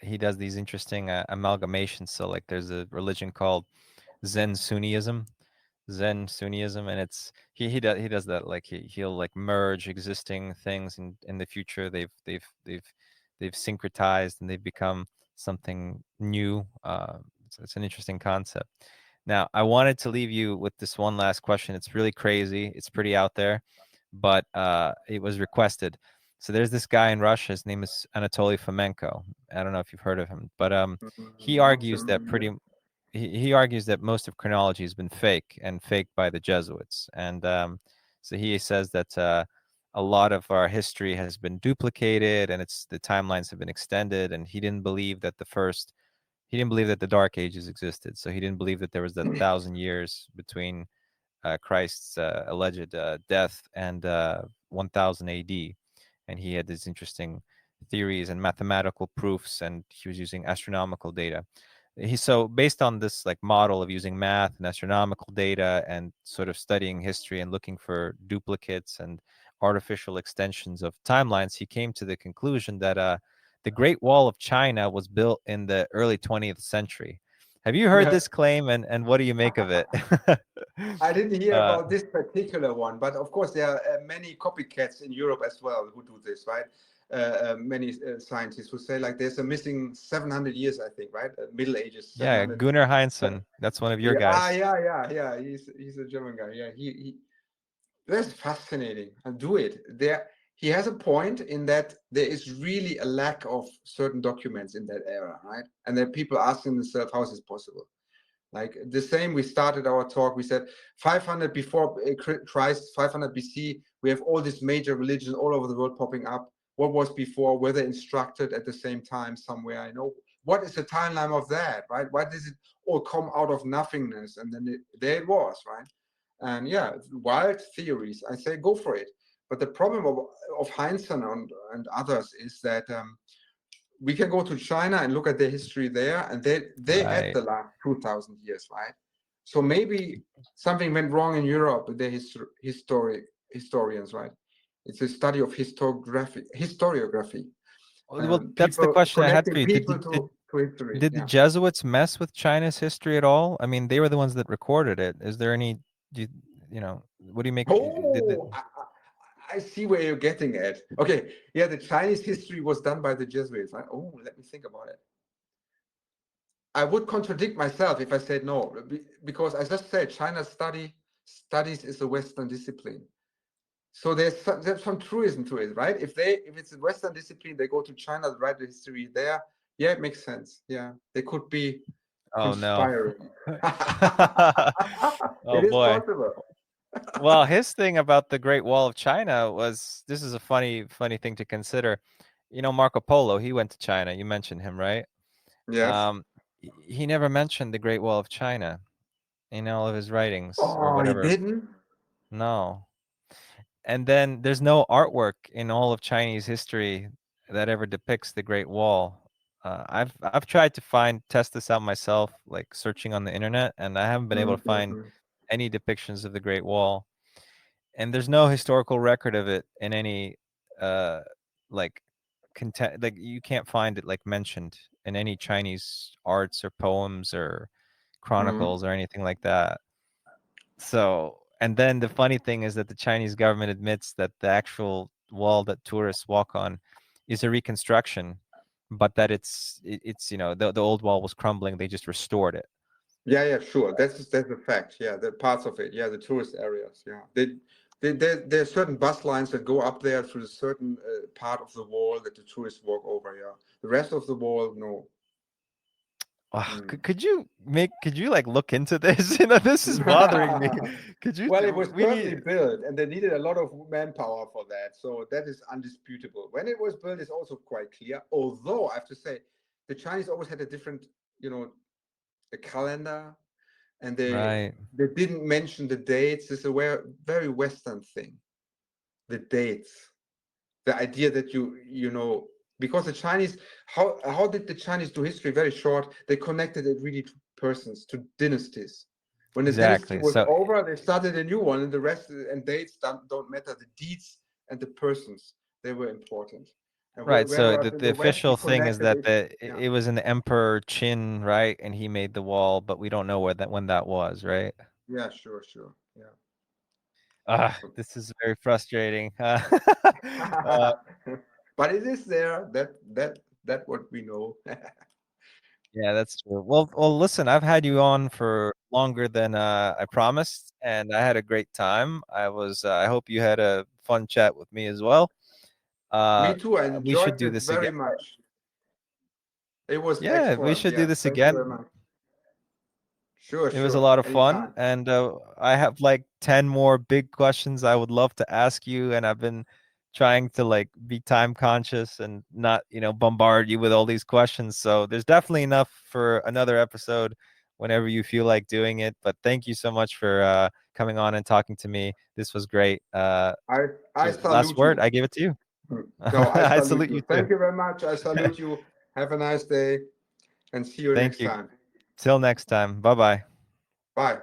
he does these interesting amalgamations. So like there's a religion called Zen Sunniism, and it's he does that, like he'll like merge existing things in the future. They've syncretized and they've become something new. So it's an interesting concept. Now, I wanted to leave you with this one last question. It's really crazy. It's pretty out there, but it was requested. So there's this guy in Russia. His name is Anatoly Fomenko. I don't know if you've heard of him, but he Not argues that familiar. he argues that most of chronology has been fake and faked by the Jesuits. And so he says that a lot of our history has been duplicated and the timelines have been extended. And he didn't believe that the Dark Ages existed. So he didn't believe that there was that 1,000 years between Christ's alleged death and 1000 AD. And he had these interesting theories and mathematical proofs, and he was using astronomical data. so based on this like model of using math and astronomical data and sort of studying history and looking for duplicates and artificial extensions of timelines, he came to the conclusion that the Great Wall of China was built in the early 20th century. Have you heard this claim, and what do you make of it? I didn't hear about this particular one, but of course there are many copycats in Europe as well who do this, right? Many scientists who say like there's a missing 700 years, I think, right? Middle Ages. Yeah, Gunnar Heinsohn. That's one of your guys. Yeah. He's a German guy. Yeah, that's fascinating. And do it. He has a point in that there is really a lack of certain documents in that era, right? And there are people asking themselves, how is this possible? Like the same, we started our talk, we said 500 before Christ, 500 BC, we have all these major religions all over the world popping up. What was before? Were they instructed at the same time somewhere? I know. What is the timeline of that, right? Why does it all come out of nothingness? And then there it was, right? And yeah, wild theories. I say go for it. But the problem of Heinsohn and others is that we can go to China and look at their history there, and they had the last 2,000 years, right? So maybe something went wrong in Europe with their historians, right? It's a study of historiography. Well, that's the question I had for you. Did the Jesuits mess with China's history at all? I mean, they were the ones that recorded it. Is there any, you know, what do you make? I see where you're getting at. Okay, yeah, the Chinese history was done by the Jesuits. Right? Oh, let me think about it. I would contradict myself if I said no, because I just said China's studies is a Western discipline. So there's some truism to it, right? If it's a Western discipline, they go to China to write the history there. Yeah, it makes sense. Yeah, they could be conspiring. No. It is possible. Well, his thing about the Great Wall of China was, this is a funny thing to consider. You know, Marco Polo, he went to China. You mentioned him, right? Yes. He never mentioned the Great Wall of China in all of his writings or whatever. He didn't? No. And then there's no artwork in all of Chinese history that ever depicts the Great Wall. I've tried to test this out myself, like searching on the internet, and I haven't been able to find any depictions of the Great Wall. And there's no historical record of it in any like content. Like you can't find it like mentioned in any Chinese arts or poems or chronicles or anything like that. So, and then the funny thing is that the Chinese government admits that the actual wall that tourists walk on is a reconstruction, but that it's you know, the old wall was crumbling. They just restored it. Yeah, sure. That's a fact. Yeah, the parts of it. Yeah, the tourist areas. Yeah, there are certain bus lines that go up there through a certain part of the wall that the tourists walk over. Yeah, the rest of the wall, no. Could you like look into this? You know, this is bothering me. Could you? Well, it was perfectly built, and they needed a lot of manpower for that. So that is undisputable. When it was built, is also quite clear. Although I have to say, the Chinese always had a different, a calendar, and they didn't mention the dates. It's a very Western thing. The dates, the idea that you know. Because the Chinese, how did the Chinese do history? Very short. They connected it really to persons, to dynasties. When the dynasty was over, they started a new one, and the rest and dates don't matter. The deeds and the persons, they were important. And so the official thing is that it was an Emperor Qin, right? And he made the wall, but we don't know when that was, right? Yeah, sure. Yeah. This is very frustrating. But it is there. That what we know. Yeah, that's true. Well, listen, I've had you on for longer than I promised, and I had a great time. I hope you had a fun chat with me as well. Me too. I enjoyed do this very again. much. It was excellent. We should do this again. Sure. It was a lot of fun, and I have like 10 more big questions I would love to ask you, and I've been trying to like be time conscious and not, bombard you with all these questions. So there's definitely enough for another episode whenever you feel like doing it. But thank you so much for coming on and talking to me. This was great. I last word, I give it to you. No, I salute you. Thank you very much. I salute you. Have a nice day and see you next time. Till next time. Bye-bye. Bye.